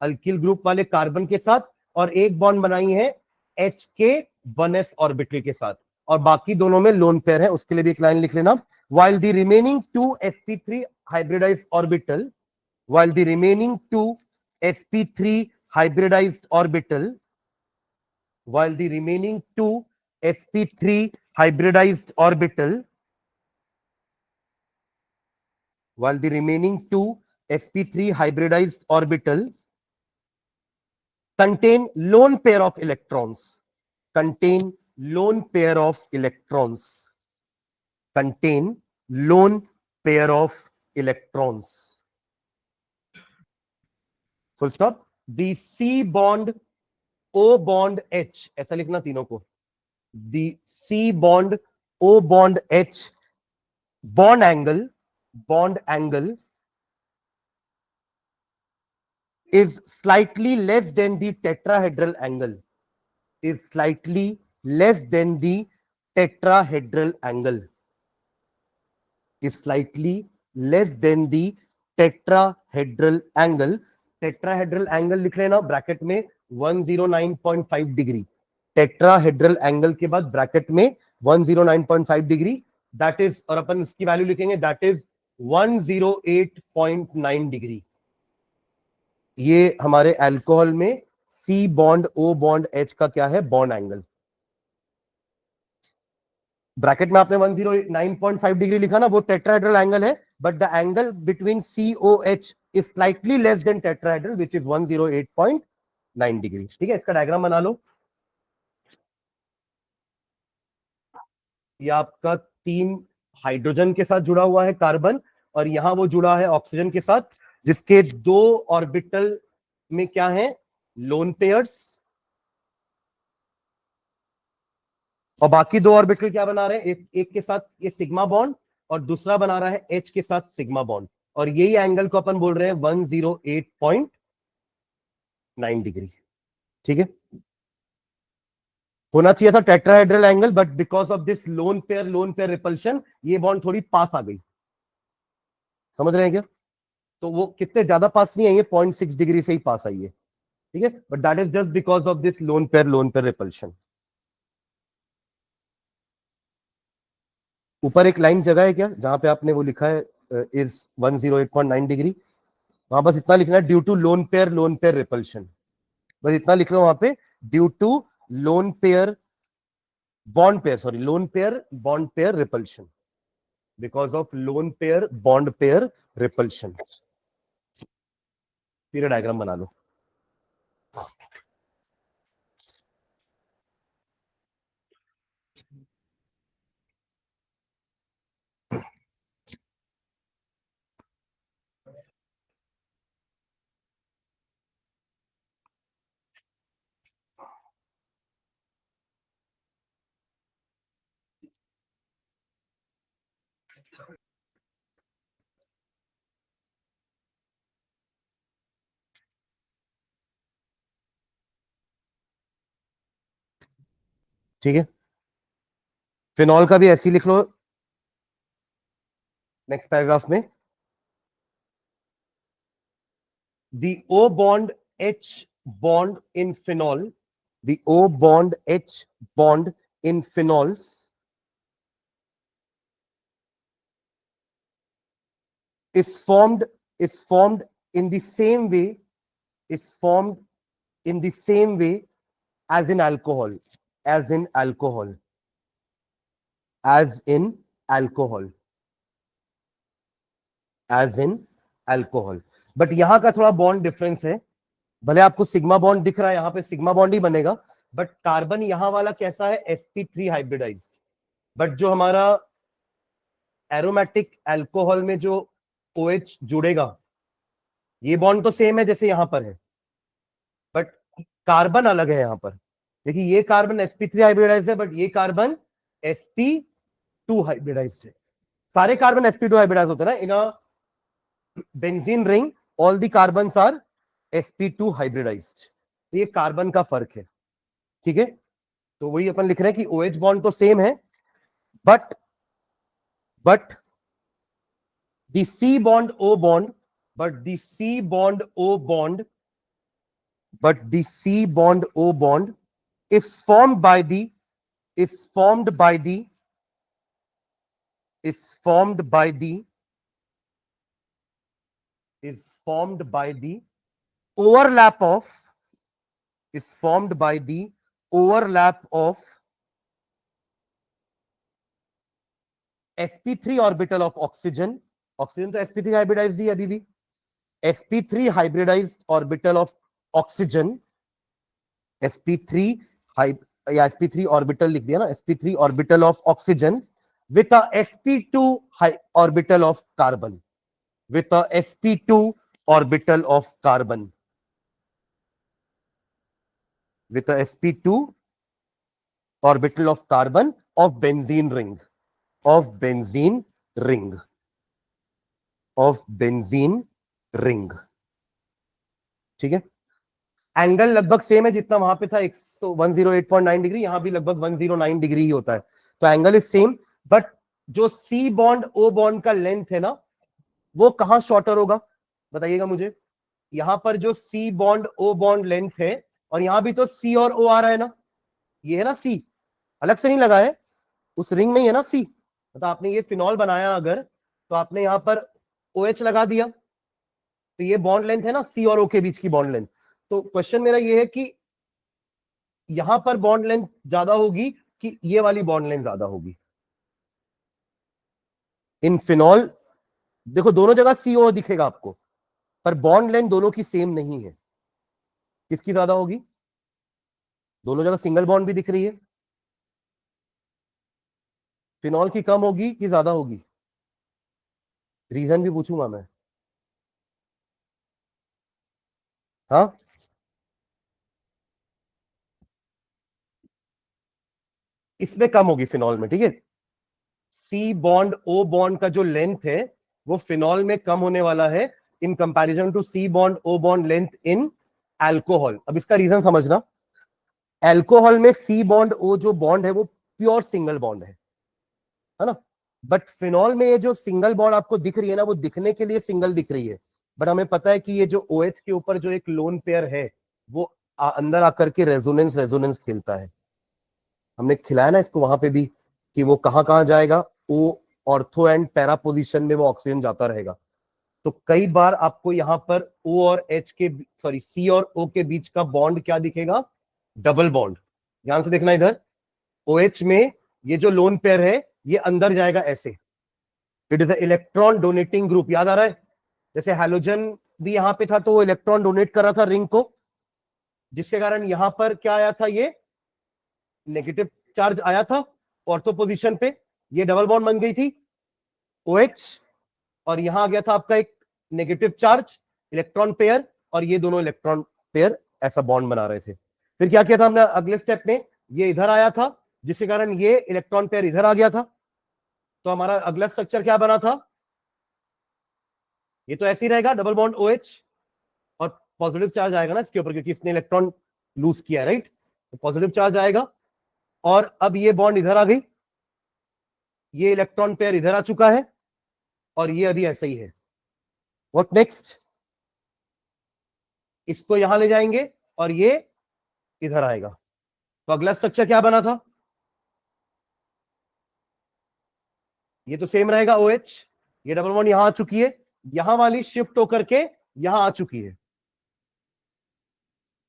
अल्किल ग्रुप वाले कार्बन के साथ, और एक बॉन्ड बनाई है H के 1s ऑर्बिटल के साथ, और बाकी दोनों में लोन पेयर है। उसके लिए भी एक लाइन लिख लेना, while the remaining 2 sp3 hybridized orbital, while the remaining 2 sp3 hybridized orbital, while the remaining 2 sp3 hybridized orbital, while the remaining 2 sp3 hybridized orbital contain lone pair of electrons, contain lone pair of electrons, contain lone pair of electrons, full stop। the C bond O bond H, ऐसा लिखना तीनों को, the C bond O bond H bond angle, bond angle is slightly less than the tetrahedral angle, is slightly less than the tetrahedral angle, is slightly less than the tetrahedral angle। tetrahedral angle लिख लेना ब्रैकेट में 109.5 डिग्री, टेट्राहेड्रल एंगल के बाद ब्रैकेट में 109.5 डिग्री, दैट इज, और अपन इसकी वैल्यू लिखेंगे, दैट इज 108.9 डिग्री। ये हमारे अल्कोहल में सी बॉन्ड ओ बॉन्ड एच का क्या है, बॉन्ड एंगल। ब्रैकेट में आपने 109.5 डिग्री लिखा ना, वो टेट्राहेड्रल एंगल है, but the angle between COH is slightly less than tetrahedral which is 108.9 degree, ठीक है। इसका डायग्राम बना लो। ये आपका 3 हाइड्रोजन के साथ जुड़ा हुआ है कार्बन, और यहां वो जुड़ा है ऑक्सीजन के साथ, जिसके 2 ऑर्बिटल में क्या है, लोन पेयर्स, और बाकी 2 ऑर्बिटल क्या बना रहे हैं, एक के साथ ये सिग्मा बॉन्ड, और दूसरा बना रहा है H के साथ सिग्मा बॉन्ड, और यही एंगल को अपन बोल रहे हैं 108.9 डिग्री, ठीक है। होना चाहिए था tetrahedral angle, but because of this loan pair repulsion ये बॉन्ड थोड़ी पास आ गई, समझ रहे हैं क्या। तो वो कितने ज्यादा पास नहीं आई है, 0.6 डिग्री से ही पास आई है, ठीक है, but that is just because of this loan pair repulsion. ऊपर एक लाइन जगह है क्या जहां पे आपने वो लिखा है इज 108.9 डिग्री, वहां बस इतना लिखना है, due to lone pair repulsion, बस इतना लिख लो वहां पे, due to lone pair bond pair, sorry lone pair bond pair repulsion, because of lone pair bond pair repulsion. फिर डायग्राम बना लो। ठीक है, फिनॉल का भी ऐसे ही लिख लो नेक्स्ट पैराग्राफ में, the O bond H bond in phenol, the O bond H bond in phenols is formed in the same way, is formed in the same way as in alcohol, as in alcohol, as in alcohol, as in alcohol. But यहां का थोड़ा बॉन्ड डिफरेंस है, भले आपको सिग्मा बॉन्ड दिख रहा है, यहां पे सिग्मा बॉन्ड ही बनेगा, बट कार्बन यहां वाला कैसा है, sp3 हाइब्रिडाइज्ड, बट जो हमारा एरोमेटिक अल्कोहल में जो OH जुड़ेगा, ये बॉन्ड तो सेम है जैसे यहां पर है, बट कार्बन अलग है यहां पर। देखिए ये कार्बन sp3 हाइब्रिडाइज्ड है, बट ये कार्बन sp2 हाइब्रिडाइज्ड है। सारे कार्बन sp2 हाइब्रिडाइज्ड होते हैं ना, in uh benzene ring all the carbons are sp2 hybridized. तो ये कार्बन का फर्क है, ठीक है। तो वही अपन लिख रहे हैं कि OH बॉन्ड तो सेम है, but the C bond O bond, but the C bond O bond, but the C bond O bond is formed by the, is formed by the, is formed by the, is formed by the overlap of, is formed by the overlap of sp3 orbital of oxygen, oxygen तो sp3 hybridized ही अभी भी, sp3 hybridized orbital of oxygen, sp3 या sp3 orbital लिख दिया ना, sp3 orbital of oxygen with a sp2 orbital of carbon, with a sp2 orbital of carbon, with a sp2 orbital of carbon of benzene ring, of benzene ring, of benzene ring, ठीक है। एंगल लगभग सेम है जितना वहां पे था 108.9 डिग्री, यहां भी लगभग 109 डिग्री ही होता है, तो एंगल इज सेम, बट जो सी बॉन्ड ओ बॉन्ड का लेंथ है ना, वो कहां शॉर्टर होगा बताइएगा मुझे। यहां पर जो सी बॉन्ड ओ बॉन्ड लेंथ है, और यहां भी तो सी और ओ आ रहा है ना, ये है ना सी, अलग से नहीं लगा है, उस रिंग में ही है ना सी, मतलब आपने ये फिनॉल बनाया अगर, तो आपने यहां पर OH लगा दिया, तो ये बॉन्ड लेंथ है ना सी और ओ के बीच की बॉन्ड लेंथ। तो क्वेश्चन मेरा ये है कि यहां पर बॉन्ड लेंथ ज्यादा होगी कि ये वाली बॉन्ड लेंथ ज्यादा होगी इन फिनॉल। देखो दोनों जगह CO दिखेगा आपको, पर बॉन्ड लेंथ दोनों की सेम नहीं है, किसकी ज्यादा होगी, दोनों जगह सिंगल बॉन्ड भी दिख रही है, फिनॉल की कम होगी कि ज्यादा होगी, रीजन भी पूछूंगा मैं, हाँ इसमें कम होगी फिनॉल में, ठीक है। सी बॉन्ड ओ बॉन्ड का जो लेंथ है वो फिनॉल में कम होने वाला है in comparison to C bond O bond length in alcohol. अब इसका रीजन समझना, अल्कोहल में सी बॉन्ड ओ जो बॉन्ड है वो प्योर सिंगल बॉन्ड है ना, बट फिनॉल में ये जो सिंगल बॉन्ड आपको दिख रही है ना, वो दिखने के लिए सिंगल दिख रही है, बट हमें पता है कि ये जो OH के ऊपर जो एक लोन पेयर है वो अंदर आकर के रेजोनेंस रेजोनेंस खेलता है, हमने खिलाया ना इसको वहां पे भी कि वो कहां कहां जाएगा, ओ ऑर्थो एंड पैरा पोजीशन में वो ऑक्सीजन जाता रहेगा। तो कई बार आपको यहां पर O और H के, सॉरी C और O के बीच का बॉन्ड क्या दिखेगा, डबल बॉन्ड। ध्यान से देखना इधर, OH में ये जो लोन पेयर है ये अंदर जाएगा ऐसे, it is electron donating group, याद आ रहा है, जैसे हैलोजन भी यहां पे था तो वो इलेक्ट्रॉन डोनेट कर रहा था रिंग को, जिसके कारण यहां पर क्या आया था, ये नेगेटिव चार्ज आया था ऑर्थो पोजीशन पे, ये डबल बॉन्ड बन गई थी OH, और यहां आ गया था आपका एक नेगेटिव चार्ज इलेक्ट्रॉन पेयर, और ये दोनों इलेक्ट्रॉन पेयर ऐसा बॉन्ड बना रहे थे। फिर क्या किया था हमने अगले स्टेप में, ये इधर आया था जिसके कारण ये इलेक्ट्रॉन पेयर इधर आ गया था, तो हमारा अगला स्ट्रक्चर क्या बना था, ये तो ऐसे ही रहेगा, डबल बॉन्ड OH और पॉजिटिव चार्ज आएगा ना इसके ऊपर क्योंकि इसने इलेक्ट्रॉन लूज किया, राइट, तो पॉजिटिव चार्ज आएगा। और अब ये बॉन्ड इधर आ गई, ये इलेक्ट्रॉन पेयर इधर आ चुका है और ये अभी ऐसा ही है। व्हाट नेक्स्ट, इसको यहां ले जाएंगे और ये इधर आएगा। तो अगला स्ट्रक्चर क्या बना था, ये तो सेम रहेगा OH, ये डबल बॉन्ड यहां आ चुकी है, यहां वाली शिफ्ट होकर के यहां आ चुकी है,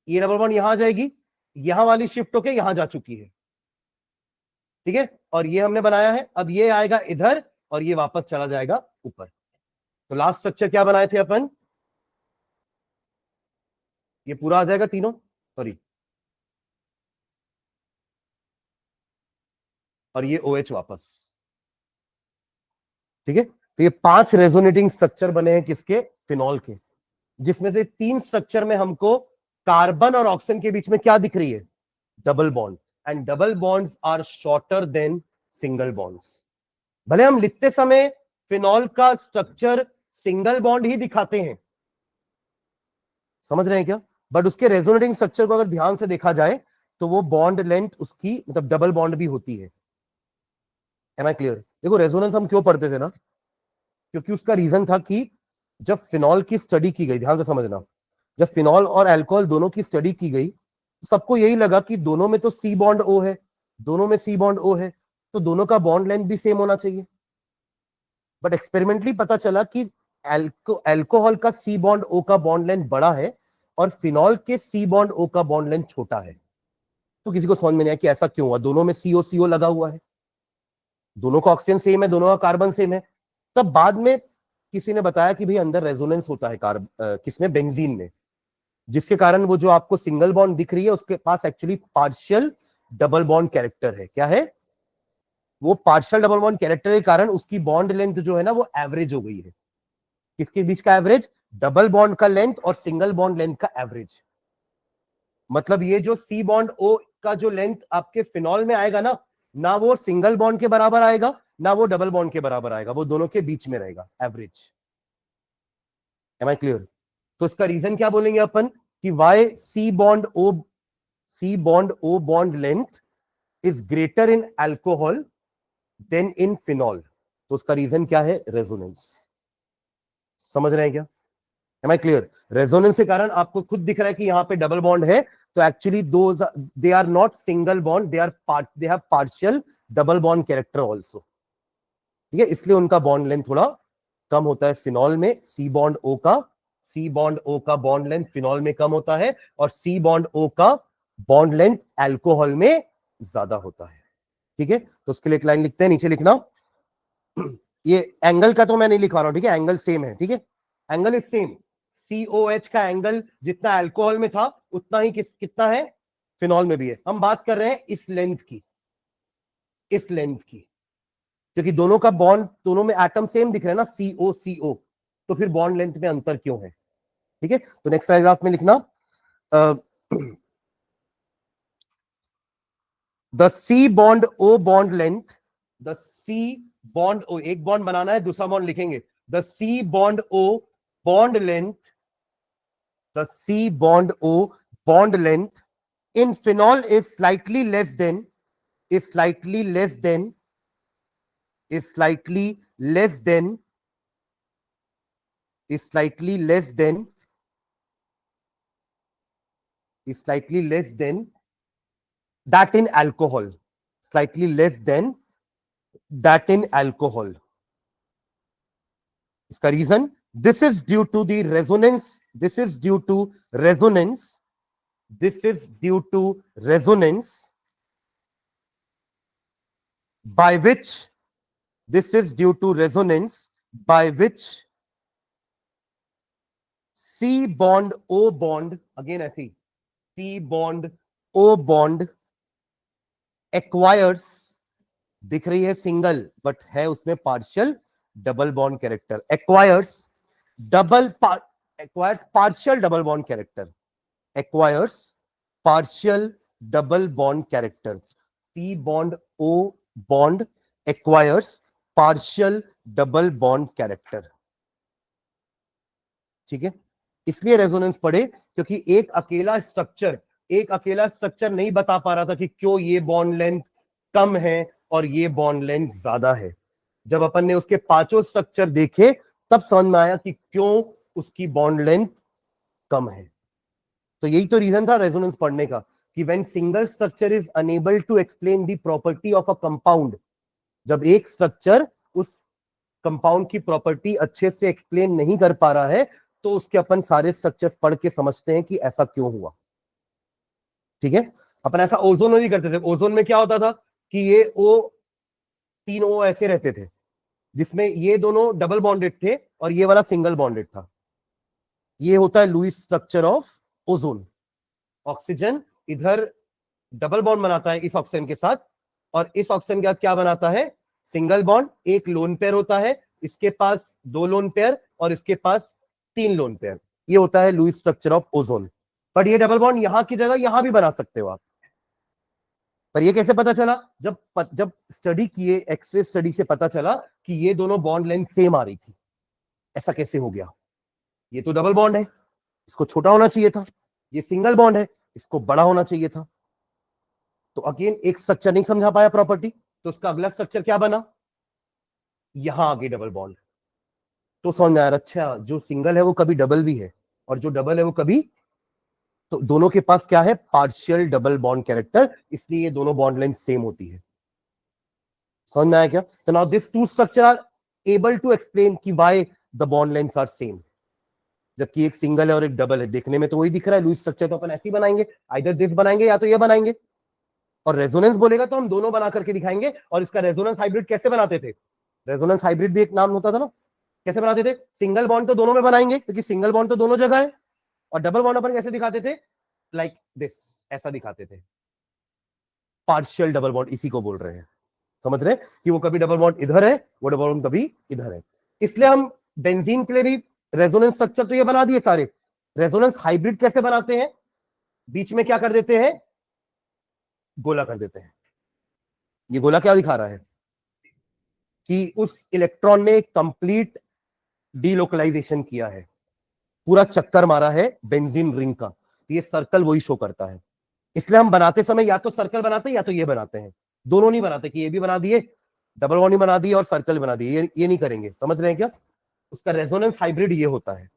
ये डबल बॉन्ड यहां आ जाएगी, यहां वाली शिफ्ट होकर यहां जा चुकी है, ठीक है, और ये हमने बनाया है। अब ये आएगा इधर और ये वापस चला जाएगा ऊपर। तो लास्ट स्ट्रक्चर क्या बनाए थे अपन, ये पूरा आ जाएगा तीनों, सॉरी, और ये OH वापस, ठीक है। तो ये 5 रेजोनेटिंग स्ट्रक्चर बने हैं किसके, फिनॉल के, जिसमें से 3 स्ट्रक्चर में हमको कार्बन और ऑक्सीजन के बीच में क्या दिख रही है, double bond, and double bonds are shorter than single bonds. भले हम लिखते समय फिनॉल का स्ट्रक्चर सिंगल बॉन्ड ही दिखाते हैं, समझ रहे हैं क्या, बट उसके रेजोनेटिंग स्ट्रक्चर को अगर ध्यान से देखा जाए तो वो बॉन्ड लेंथ उसकी मतलब डबल बॉन्ड भी होती है। एम आई क्लियर, देखो रेजोनेंस हम क्यों पढ़ते थे ना, क्योंकि उसका रीजन था कि जब फिनॉल की स्टडी की गई, ध्यान से समझना, जब फिनॉल और अल्कोहल दोनों की स्टडी की गई तो सबको यही लगा कि दोनों में तो C बॉन्ड O है, दोनों में C बॉन्ड O है, तो दोनों का बॉन्ड लेंथ भी सेम होना चाहिए। बट एक्सपेरिमेंटली पता चला कि अल्कोहल का C बॉन्ड O का बॉन्ड लेंथ बड़ा है और फिनॉल के C बॉन्ड O का बॉन्ड लेंथ छोटा है। तो किसी को समझ में नहीं आया कि ऐसा क्यों हुआ, दोनों में CO लगा हुआ है, दोनों का ऑक्सीजन सेम है, दोनों का कार्बन सेम है। तब बाद में किसी ने बताया कि भाई अंदर रेजोनेंस होता है किसमें, बेंजीन में, जिसके कारण वो जो आपको सिंगल बॉन्ड दिख रही है उसके पास actually partial double bond character है। क्या है वो, पार्शियल डबल बॉन्ड कैरेक्टर के कारण उसकी बॉन्ड लेंथ जो है ना वो एवरेज हो गई है। किसके बीच का एवरेज, डबल बॉन्ड का लेंथ और सिंगल बॉन्ड लेंथ का एवरेज। मतलब ये जो C बॉन्ड O का जो लेंथ आपके फिनॉल में आएगा ना वो सिंगल बॉन्ड के बराबर आएगा ना वो डबल बॉन्ड के बराबर आएगा, वो दोनों के बीच में रहेगा, एवरेज। एम आई क्लियर, तो इसका रीजन क्या बोलेंगे अपन कि why C bond O bond length is greater in alcohol than in phenol. तो उसका रीजन क्या है, रेजोनेंस। समझ रहे हैं क्या, एम आई क्लियर, रेजोनेंस के कारण आपको खुद दिख रहा है कि यहां पे डबल बॉन्ड है, तो actually they are not single bond, they have partial double bond character also, ठीक है, इसलिए उनका बॉन्ड लेंथ थोड़ा कम होता है फिनॉल में। C बॉन्ड O का बॉन्ड लेंथ फिनॉल में कम होता है और C बॉन्ड O का बॉन्ड लेंथ अल्कोहल में ज्यादा होता है, ठीक है। तो उसके लिए एक लाइन लिखते हैं, नीचे लिखना, ये एंगल का तो मैं नहीं लिखवा रहा हूं, ठीक है, एंगल सेम है, ठीक है, एंगल इज सेम, COH का एंगल जितना अल्कोहल में था उतना ही कितना है फिनॉल में भी है। हम बात कर रहे हैं इस लेंथ की, इस लेंथ की, क्योंकि दोनों का बॉन्ड, दोनों में एटम सेम दिख रहे हैं ना, CO, तो फिर बॉन्ड लेंथ में अंतर क्यों है, ठीक है। तो नेक्स्ट पैराग्राफ में लिखना, the C bond O bond length, the C bond O, एक बॉन्ड बनाना है दूसरा बॉन्ड लिखेंगे, the C bond O bond length, the C bond O bond length in phenol is slightly less than, is slightly less than, is slightly less than, is slightly less than, is slightly less than that in alcohol, slightly less than that in alcohol. इसका reason, this is due to the resonance, this is due to resonance, this is due to resonance by which, this is due to resonance by which C bond O bond, again ऐसे, C bond O bond acquires, दिख रही है सिंगल बट है उसमें partial double bond character, acquires partial double bond character, acquires partial double bond character, C bond O bond acquires partial double bond character. ठीक है, इसलिए रेजोनेंस पढ़े क्योंकि एक अकेला स्ट्रक्चर नहीं बता पा रहा था कि क्यों ये बॉन्ड लेंथ कम है और ये बॉन्ड लेंथ ज्यादा है। जब अपन ने उसके पांचों स्ट्रक्चर देखे तब समझ में आया कि क्यों उसकी बॉन्ड लेंथ कम है। तो यही तो रीजन था रेजोनेंस पढ़ने का कि when single structure is unable to explain the property of a compound, जब एक स्ट्रक्चर उस कंपाउंड की प्रॉपर्टी अच्छे से एक्सप्लेन नहीं कर पा रहा है तो उसके अपन सारे स्ट्रक्चर्स पढ़ के समझते हैं कि ऐसा क्यों हुआ। ठीक है, अपन ऐसा ओजोन में भी करते थे। ओजोन में क्या होता था कि ये ओ, तीन ओ ऐसे रहते थे जिसमें ये दोनों डबल बॉन्डेड थे और ये वाला सिंगल बॉन्डेड था। ये होता है Lewis structure of ozone. Oxygen इधर डबल बॉन्ड बनाता है इस ऑक्सीजन के साथ और इस ऑक्सीजन के साथ क्या बनाता है, सिंगल बॉन्ड। एक लोन पेयर होता है, इसके पास दो लोन पेयर और इसके पास तीन लोन पेयर। ये होता है लुईस स्ट्रक्चर ऑफ ओजोन। पर ये डबल बॉन्ड यहां की जगह यहां भी बना सकते हो आप। पर ये कैसे पता चला, जब स्टडी किए, एक्सरे स्टडी से पता चला कि ये दोनों बॉन्ड लेंथ सेम आ रही थी। ऐसा कैसे हो गया, ये तो डबल बॉन्ड है, इसको छोटा होना चाहिए था, ये सिंगल बॉन्ड है, इसको बड़ा होना चाहिए था। तो अगेन एक स्ट्रक्चर नहीं समझा पाया प्रॉपर्टी, तो उसका अगला स्ट्रक्चर क्या बना, यहां आगे डबल बॉन्ड। तो समझ में आ रहा, अच्छा जो सिंगल है वो कभी डबल भी है और जो डबल है वो कभी, तो दोनों के पास क्या है, पार्शियल डबल बॉन्ड कैरेक्टर, इसलिए ये दोनों बॉन्ड लेंथ सेम होती है। समझ में आया क्या? तो now this two structure are able to explain कि why the bond lengths are same. जबकि एक सिंगल है और एक डबल है, देखने में तो वही दिख रहा है लुईस स्ट्रक्चर, तो अपन ऐसे ही बनाएंगे, आइदर दिस बनाएंगे या तो ये बनाएंगे। और रेजोनेंस बोलेगा तो हम दोनों बना करके दिखाएंगे। और इसका रेजोनेंस हाइब्रिड कैसे बनाते थे, रेजोनेंस हाइब्रिड भी एक नाम होता था ना, कैसे बनाते थे, सिंगल बॉन्ड तो दोनों में बनाएंगे क्योंकि सिंगल बॉन्ड तो दोनों जगह है, और डबल बॉन्ड अपन कैसे दिखाते थे, लाइक दिस, ऐसा दिखाते थे। पार्शियल डबल बॉन्ड इसी को बोल रहे हैं। समझ रहे कि वो कभी डबल बॉन्ड इधर है, वो डबल बॉन्ड कभी इधर है। इसलिए हम बेंजीन के लिए भी रेजोनेंस स्ट्रक्चर तो ये बना दिए सारे। रेजोनेंस हाइब्रिड कैसे बनाते हैं, बीच में क्या कर देते हैं, गोला कर देते हैं। ये गोला क्या दिखा रहा है कि उस इलेक्ट्रॉन ने कंप्लीट डीलोकलाइजेशन किया है, पूरा चक्कर मारा है बेंजीन रिंग का, ये सर्कल वही शो करता है। इसलिए हम बनाते समय या तो सर्कल बनाते हैं या तो ये बनाते हैं, दोनों नहीं बनाते कि ये भी बना दिए, डबल बॉन्ड बना दिए और सर्कल बना दिए, ये नहीं करेंगे। समझ रहे हैं क्या? उसका रेजोनेंस हाइब्रिड ये होता है।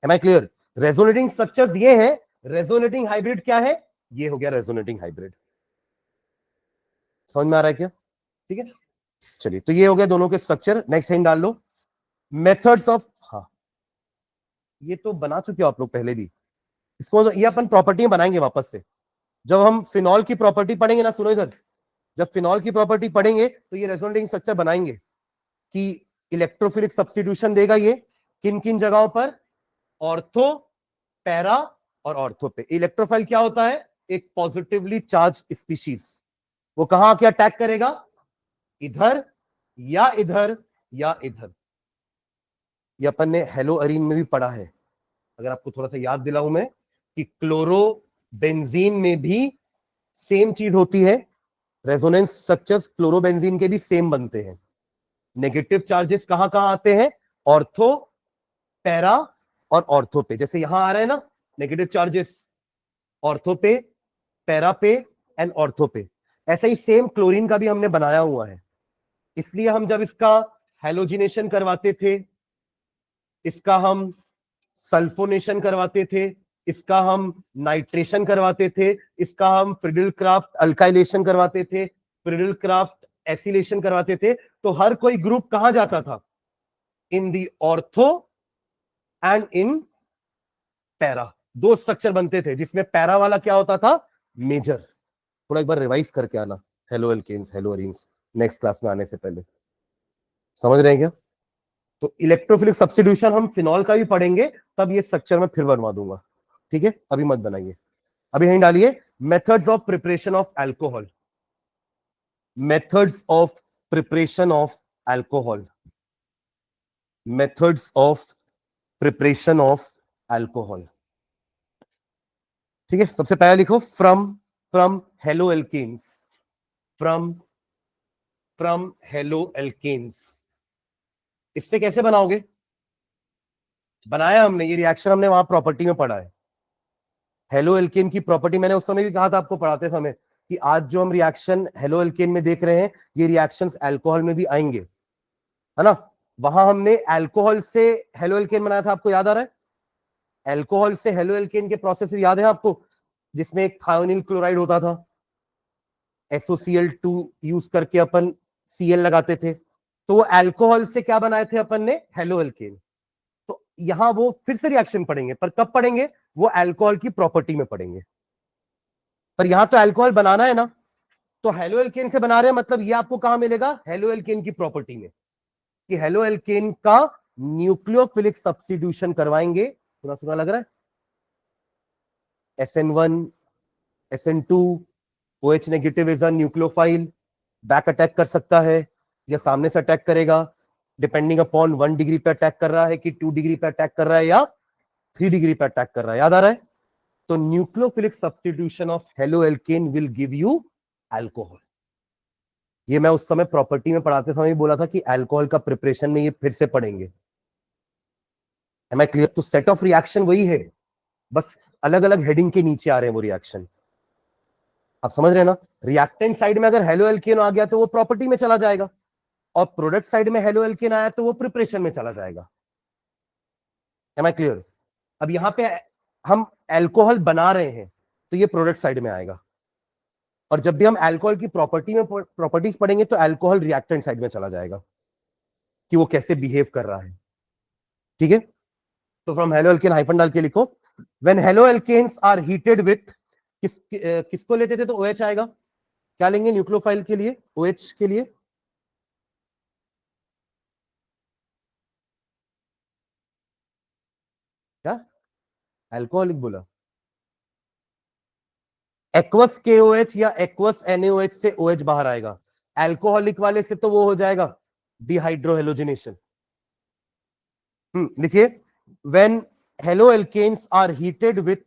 Am I clear? Resonating structures ये है, रेजोनेटिंग हाइब्रिड क्या है, ये हो गया रेजोनेटिंग हाइब्रिड। समझ में आ रहा है क्या? ठीक है, चलिए तो ये हो गया दोनों के स्ट्रक्चर। नेक्स्ट लाइन डाल लो, मेथड्स ऑफ, हाँ ये तो बना चुके हो आप लोग पहले भी, इसको ये अपन प्रॉपर्टी बनाएंगे वापस से। जब हम फिनॉल की प्रॉपर्टी पढ़ेंगे ना, सुनो इधर, जब फिनॉल की प्रॉपर्टी पढ़ेंगे तो ये रेजोनेटिंग स्ट्रक्चर बनाएंगे कि इलेक्ट्रोफिलिक सब्स्टिट्यूशन देगा ये किन किन जगहों पर, ऑर्थो, पैरा और ऑर्थो पे। इलेक्ट्रोफाइल क्या होता है, एक पॉजिटिवली चार्ज स्पीशीज, वो कहां आके अटैक करेगा, इधर या इधर या इधर। ये अपन ने हेलो अरीन में भी पढ़ा है, अगर आपको थोड़ा सा याद दिलाऊं मैं, कि क्लोरो बेंजीन में भी सेम चीज होती है, रेजोनेंस स्ट्रक्चर्स क्लोरोबेंजीन के भी सेम बनते हैं। नेगेटिव चार्जेस कहां कहां आते हैं, ऑर्थो, पैरा और ऑर्थो पे। जैसे यहां आ रहे हैं ना नेगेटिव चार्जेस, ऑर्थो पे, पैरा पे एंड ऑर्थो पे। ऐसा ही सेम क्लोरीन का भी हमने बनाया हुआ है। इसलिए हम जब इसका हेलोजिनेशन करवाते थे, इसका हम सल्फोनेशन करवाते थे, इसका हम नाइट्रेशन करवाते थे, इसका हम फ्रिडल क्राफ्ट अल्काइलेशन करवाते थे, फ्रिडल क्राफ्ट एसिलेशन करवाते थे, तो हर कोई ग्रुप कहां जाता था, इन दी ऑर्थो एंड इन पैरा। दो स्ट्रक्चर बनते थे जिसमें पैरा वाला क्या होता था, मेजर। थोड़ा एक बार रिवाइज करके आना, haloalkanes, haloarenes, next class में आने से पहले। समझ रहे हैं क्या? तो इलेक्ट्रोफिलिक सब्स्टिट्यूशन हम फिनॉल का भी पढ़ेंगे, तब ये स्ट्रक्चर में फिर बनवा दूंगा। ठीक है, अभी मत बनाइए। अभी यहीं डालिए, methods of preparation of alcohol, methods of preparation of alcohol, methods of preparation of alcohol. ठीक है, सबसे पहले लिखो from haloalkanes, from from haloalkanes. इससे कैसे बनाओगे? बनाया हमने, ये रिएक्शन हमने वहां प्रॉपर्टी में पढ़ा है। हेलो एल्केन की प्रॉपर्टी मैंने उस समय भी कहा था आपको पढ़ाते समय कि आज जो हम रिएक्शन हेलो एल्केन में देख रहे हैं ये रिएक्शंस अल्कोहल में भी आएंगे, है ना। वहां हमने अल्कोहल से हेलो एल्केन बनाया था, आपको याद आ रहा है? अल्कोहल से हेलो एल्केन के प्रोसेस याद है आपको, जिसमें एक थायोनिल क्लोराइड होता था, SOCl2 यूज करके अपन Cl लगाते थे, तो वो अल्कोहल से क्या बनाए थे अपन ने? Halo alkane. तो यहां वो फिर से रिएक्शन पढ़ेंगे, पर कब पढ़ेंगे? वो अल्कोहल की प्रॉपर्टी में पढ़ेंगे। पर यहां तो अल्कोहल बनाना है ना, तो हेलो एल्केन से बना रहे हैं, मतलब ये आपको कहां मिलेगा? हेलो एल्केन की प्रॉपर्टी में, कि हेलो एल्केन का न्यूक्लियोफिलिक सब्स्टिट्यूशन करवाएंगे। सुना सुना लग रहा है? SN1 SN2 OH negative is a nucleophile, back attack कर सकता है या सामने से अटैक करेगा, डिपेंडिंग अपॉन 1 डिग्री पे अटैक कर रहा है कि 2 डिग्री पे अटैक कर रहा है या 3 डिग्री पे अटैक कर रहा है। याद आ रहा है? तो nucleophilic substitution of halo alkane will give you alcohol. ये मैं उस समय प्रॉपर्टी में पढ़ाते समय बोला था कि अल्कोहल का प्रिपरेशन में ये फिर से पढ़ेंगे। Am I clear? तो सेट ऑफ रिएक्शन वही है, बस अलग अलग हेडिंग के नीचे आ रहे हैं वो रिएक्शन। आप समझ रहे हैं ना? रिएक्टेंट साइड में अगर हेलो एल्केन आ गया तो वो प्रॉपर्टी में चला जाएगा, और प्रोडक्ट साइड में हेलो एल्केन आया तो वो प्रिपरेशन में चला जाएगा। Am I clear? अब यहां पे हम अल्कोहल बना रहे हैं तो ये प्रोडक्ट साइड में आएगा, और जब भी हम अल्कोहल की प्रॉपर्टीज पढ़ेंगे तो अल्कोहल रिएक्टेंट साइड में चला जाएगा कि वो कैसे बिहेव कर रहा है। ठीक है? तो फ्रॉम हेलो एल्केन हाइफन डाल के लिखो, when haloalkanes are heated with, किसको लेते थे तो OH आएगा। क्या लेंगे न्यूक्लियोफाइल के लिए? OH के लिए क्या अल्कोहलिक बोला? एक्वस KOH या एक्वस NaOH से OH बाहर आएगा। अल्कोहलिक वाले से तो वो हो जाएगा डिहाइड्रोहेलोजिनेशन। लिखिए, when haloalkanes are heated with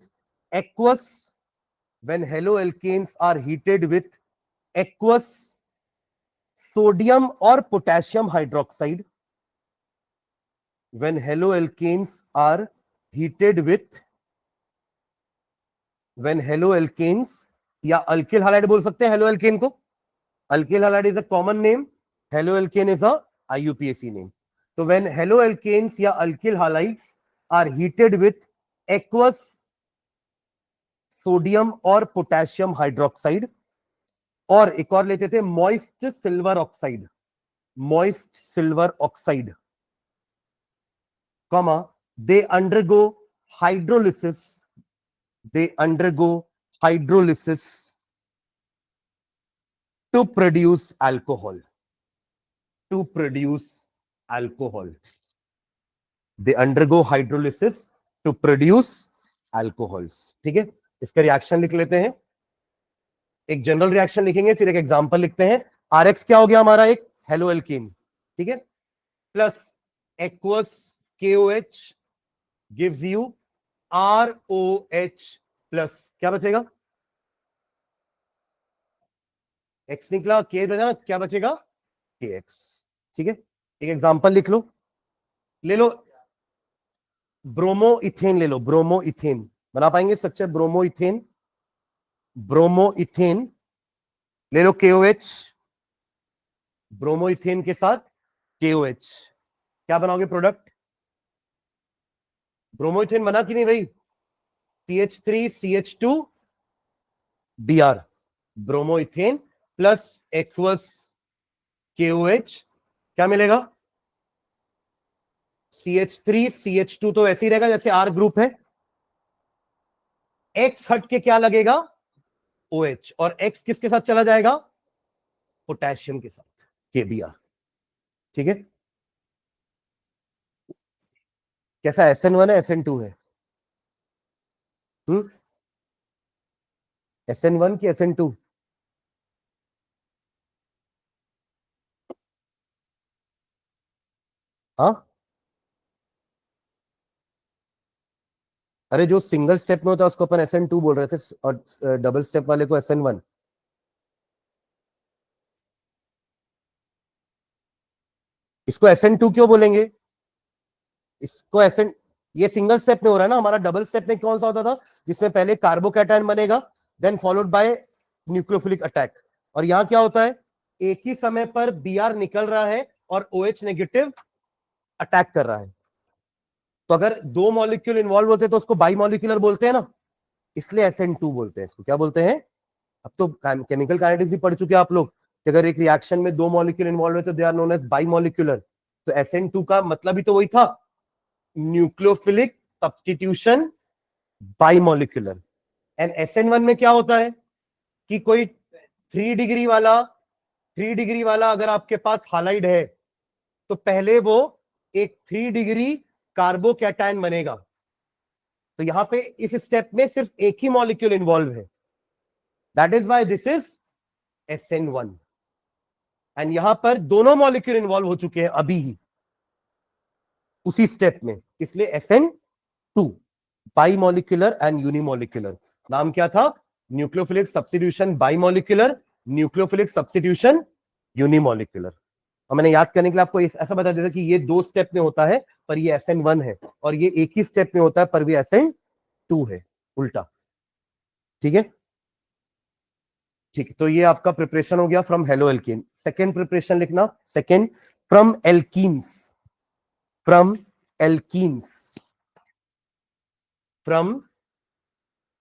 aqueous, when haloalkanes are heated with aqueous sodium or potassium hydroxide, when haloalkanes are heated with, when haloalkanes या अल्किल हालाइड बोल सकते हैं हेलो एल्केन को, alkyl halide is a common name, halo alkane is a IUPAC name. तो when haloalkanes या alkyl halides are heated with aqueous sodium और पोटेशियम हाइड्रोक्साइड, और एक और लेते थे moist silver oxide, moist silver oxide, comma, they undergo hydrolysis, they undergo hydrolysis to produce alcohol, to produce alcohol, they undergo hydrolysis to produce alcohols। ठीक है? इसका रिएक्शन लिख लेते हैं, एक जनरल रिएक्शन लिखेंगे फिर एक एग्जांपल लिखते हैं। RX क्या हो गया हमारा? एक हेलो एल्कीन, ठीक है, plus aqueous KOH gives you ROH plus क्या बचेगा? X निकला, K बचा, क्या बचेगा? KX। ठीक है? एक एग्जांपल लिख लो, ले लो ब्रोमो इथेन, ले लो ब्रोमो इथेन। बना पाएंगे structure bromo ethane? Bromo ethane ले लो KOH, ब्रोमो इथेन के साथ KOH, क्या बनाओगे प्रोडक्ट? ब्रोमो इथेन बना कि नहीं भाई? CH3CH2 Br, bromo ethane plus aqueous KOH, क्या मिलेगा? CH3CH2 तो ऐसे ही रहेगा जैसे R ग्रुप है, X हट के क्या लगेगा? OH, और X किसके साथ चला जाएगा? पोटेशियम के साथ, KBr। ठीक है? कैसा SN1 है SN2 है? SN1 की SN2? हाँ, अरे जो सिंगल स्टेप में होता है उसको अपन SN2 बोल रहे थे, और डबल स्टेप वाले को SN1। इसको SN2 क्यों बोलेंगे? इसको SN, ये सिंगल स्टेप में हो रहा है ना, हमारा डबल स्टेप में कौन सा होता था, जिसमें पहले कार्बोकैटायन बनेगा then followed by nucleophilic attack, और यहां क्या होता है, एक ही समय पर Br निकल रहा है और OH नेगेटिव अटैक कर रहा है। तो अगर दो मॉलिक्यूल इन्वॉल्व होते तो उसको बाई मॉलिक्यूलर बोलते हैं ना, इसलिए SN2 बोलते हैं इसको। क्या बोलते हैं? अब तो केमिकल काइनेटिक्स भी पढ़ चुके हैं आप लोग कि अगर एक रिएक्शन में दो मॉलिक्यूल इन्वॉल्व है तो they are known as bimolecular. तो SN2 का मतलब ही तो वही था, nucleophilic substitution bimolecular. And SN1 में क्या होता है कि कोई 3 डिग्री वाला अगर आपके पास हालाइड है तो पहले वो एक 3 डिग्री कार्बोकैटायन बनेगा। तो यहां पे इस स्टेप में सिर्फ एक ही मॉलिक्यूल इन्वॉल्व है, that is why this is SN1। And यहां पर दोनों मॉलिक्यूल इन्वॉल्व हो चुके हैं अभी ही उसी स्टेप में, इसलिए SN2 by molecular and unimolecular. नाम क्या था? Nucleophilic substitution by molecular, nucleophilic substitution unimolecular. और मैंने याद करने के लिए आपको ऐसा बता देता कि ये 2 स्टेप में होता है पर ये SN1 है, और ये एक ही स्टेप में होता है पर भी SN2 है, उल्टा। ठीक है, ठीक है। तो ये आपका प्रिपरेशन हो गया from halo alkene. Second preparation लिखना, second from alkenes, from alkenes, from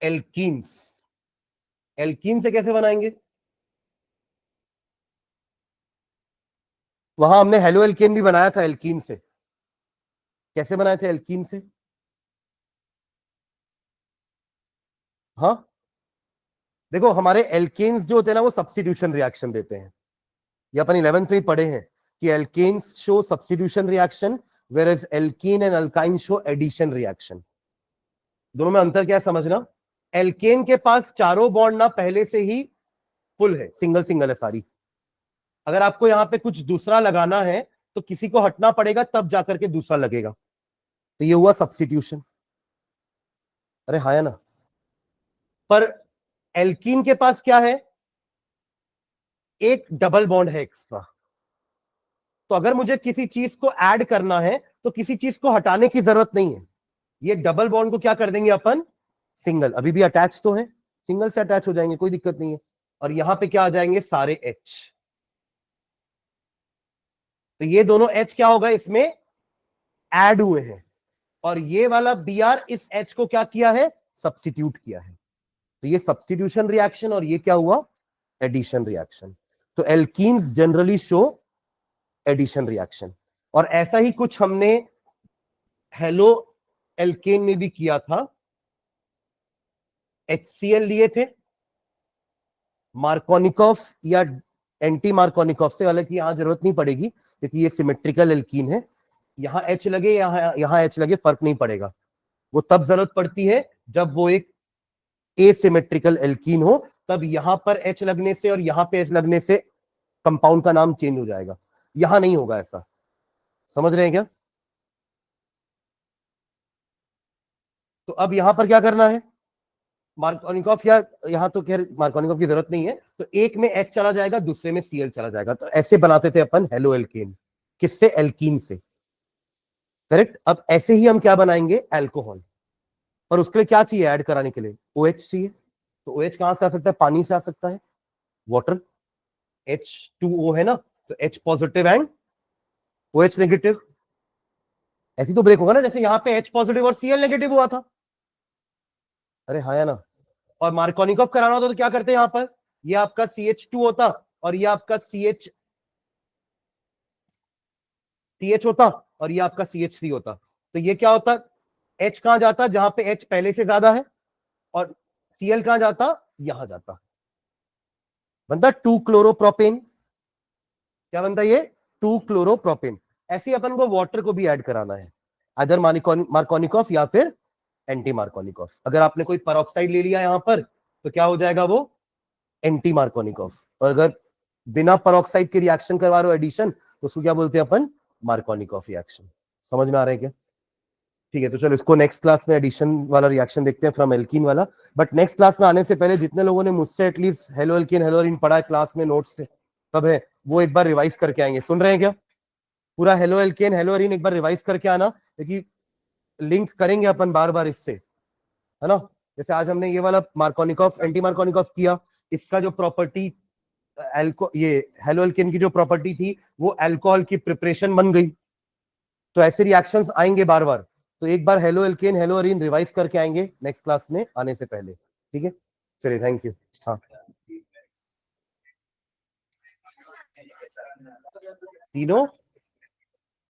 alkenes. Alkene से कैसे बनाएंगे? वहां हमने हेलो एल्केन भी बनाया था एल्कीन से। कैसे बनाए थे एल्कीन से? हाँ, देखो हमारे एल्केन्स जो होते हैं ना वो सब्स्टिट्यूशन रिएक्शन देते हैं, ये अपन 11th में पढ़े हैं कि alkanes show substitution reaction whereas alkene and alkyne show addition reaction. दोनों में अंतर क्या है समझना। एल्केन के पास चारों बॉन्ड ना पहले से ही फुल है, सिंगल सिंगल है सारी। अगर आपको यहां पे कुछ दूसरा लगाना है तो किसी को हटना पड़ेगा तब जाकर के दूसरा लगेगा, तो ये हुआ सब्स्टिट्यूशन। अरे हाँ है ना। पर एल्कीन के पास क्या है? एक डबल बॉन्ड है एक्स्ट्रा। तो अगर मुझे किसी चीज को ऐड करना है तो किसी चीज को हटाने की जरूरत नहीं है, ये डबल बॉन्ड को क्या कर देंगे अपन, सिंगल। अभी भी अटैच तो है, सिंगल से अटैच हो जाएंगे, कोई दिक्कत नहीं है। और यहां पे क्या आ जाएंगे, सारे H। तो ये दोनों H क्या होगा, इसमें ऐड हुए हैं, और ये वाला Br इस H को क्या किया है, सब्स्टिट्यूट किया है। तो ये सब्स्टिट्यूशन रिएक्शन, और ये क्या हुआ, एडिशन रिएक्शन। तो alkenes generally show addition reaction, और ऐसा ही कुछ हमने हेलो एल्केन में भी किया था। HCl लिए थे, मार्कोनिकॉफ या एंटी मार्कोनिकॉफ से, हालांकि यहां जरूरत नहीं पड़ेगी क्योंकि ये सिमेट्रिकल एल्कीन है। यहां H लगे यहां H लगे फर्क नहीं पड़ेगा, वो तब जरूरत पड़ती है जब वो एक एसिमेट्रिकल एल्कीन हो, तब यहां पर H लगने से और यहां पे H लगने से कंपाउंड का नाम चेंज हो जाएगा। यहां नहीं होगा ऐसा, समझ रहे हैं क्या? तो अब यहां पर क्या करना है, मार्कोनिकॉफ, या यहां तो खैर मार्कोनिकॉफ की जरूरत नहीं है, तो एक में H चला जाएगा दूसरे में Cl चला जाएगा। तो ऐसे बनाते थे अपन हेलो एल्केन, किससे, एल्कीन से, करेक्ट। अब ऐसे ही हम क्या बनाएंगे, एल्कोहल। पर उसके लिए क्या चाहिए ऐड कराने के लिए, OH चाहिए। तो OH कहां से आ सकता है, पानी से आ सकता है, वाटर, H2O है ना, तो H positive and OH negative. ऐसी तो ब्रेक होगा ना, जैसे यहां पे H पॉजिटिव और Cl नेगेटिव हुआ था। अरे हाँ या ना। और मार्कोनिकॉफ कराना होता तो क्या करते हैं, यहां पर ये आपका CH2 होता और ये आपका TH होता और ये आपका CH3 होता। तो ये क्या होता, H कहां जाता, जहां पे H पहले से ज्यादा है, और Cl कहां जाता, यहां जाता, बनता 2 क्लोरोप्रोपेन। क्या बनता ये, 2 क्लोरोप्रोपेन। ऐसे ही अपन को वाटर को भी ऐड कराना है, अदर मार्कोनिकॉफ या फिर एंटी मार्कोनिकॉफ। अगर आपने कोई पेरोक्साइड ले लिया यहां पर तो क्या हो जाएगा, वो एंटी मार्कोनिकॉफ। और अगर बिना पेरोक्साइड के रिएक्शन करवा रहे हो एडिशन, तो उसको क्या बोलते हैं अपन, मार्कोनिकॉफ रिएक्शन। समझ में आ रहा है क्या? ठीक है, तो चलो इसको नेक्स्ट क्लास में एडिशन वाला रिएक्शन देखते हैं फ्रॉम एल्कीन वाला। बट नेक्स्ट क्लास में आने से पहले जितने लोगों ने मुझसे at least hello alkene hello arene पढ़ा है क्लास में, नोट्स थे तब है, वो एक बार रिवाइज करके आएंगे। सुन रहे हैं क्या? पूरा हेलो एल्केन हेलो अरीन एक बार रिवाइज करके आना, क्योंकि लिंक करेंगे अपन बार बार इससे, है ना। जैसे आज हमने ये वाला मार्कोनिकॉफ एंटी मार्कोनिकॉफ किया, इसका जो प्रॉपर्टी ये हेलो एल्केन की जो प्रॉपर्टी थी वो अल्कोहल की प्रिपरेशन बन गई। तो ऐसे रिएक्शंस आएंगे बार बार, तो एक बार halo alkane halo arene revise करके आएंगे नेक्स्ट क्लास में आने से पहले, ठीक है। चलिए थैंक यू। हाँ तीनों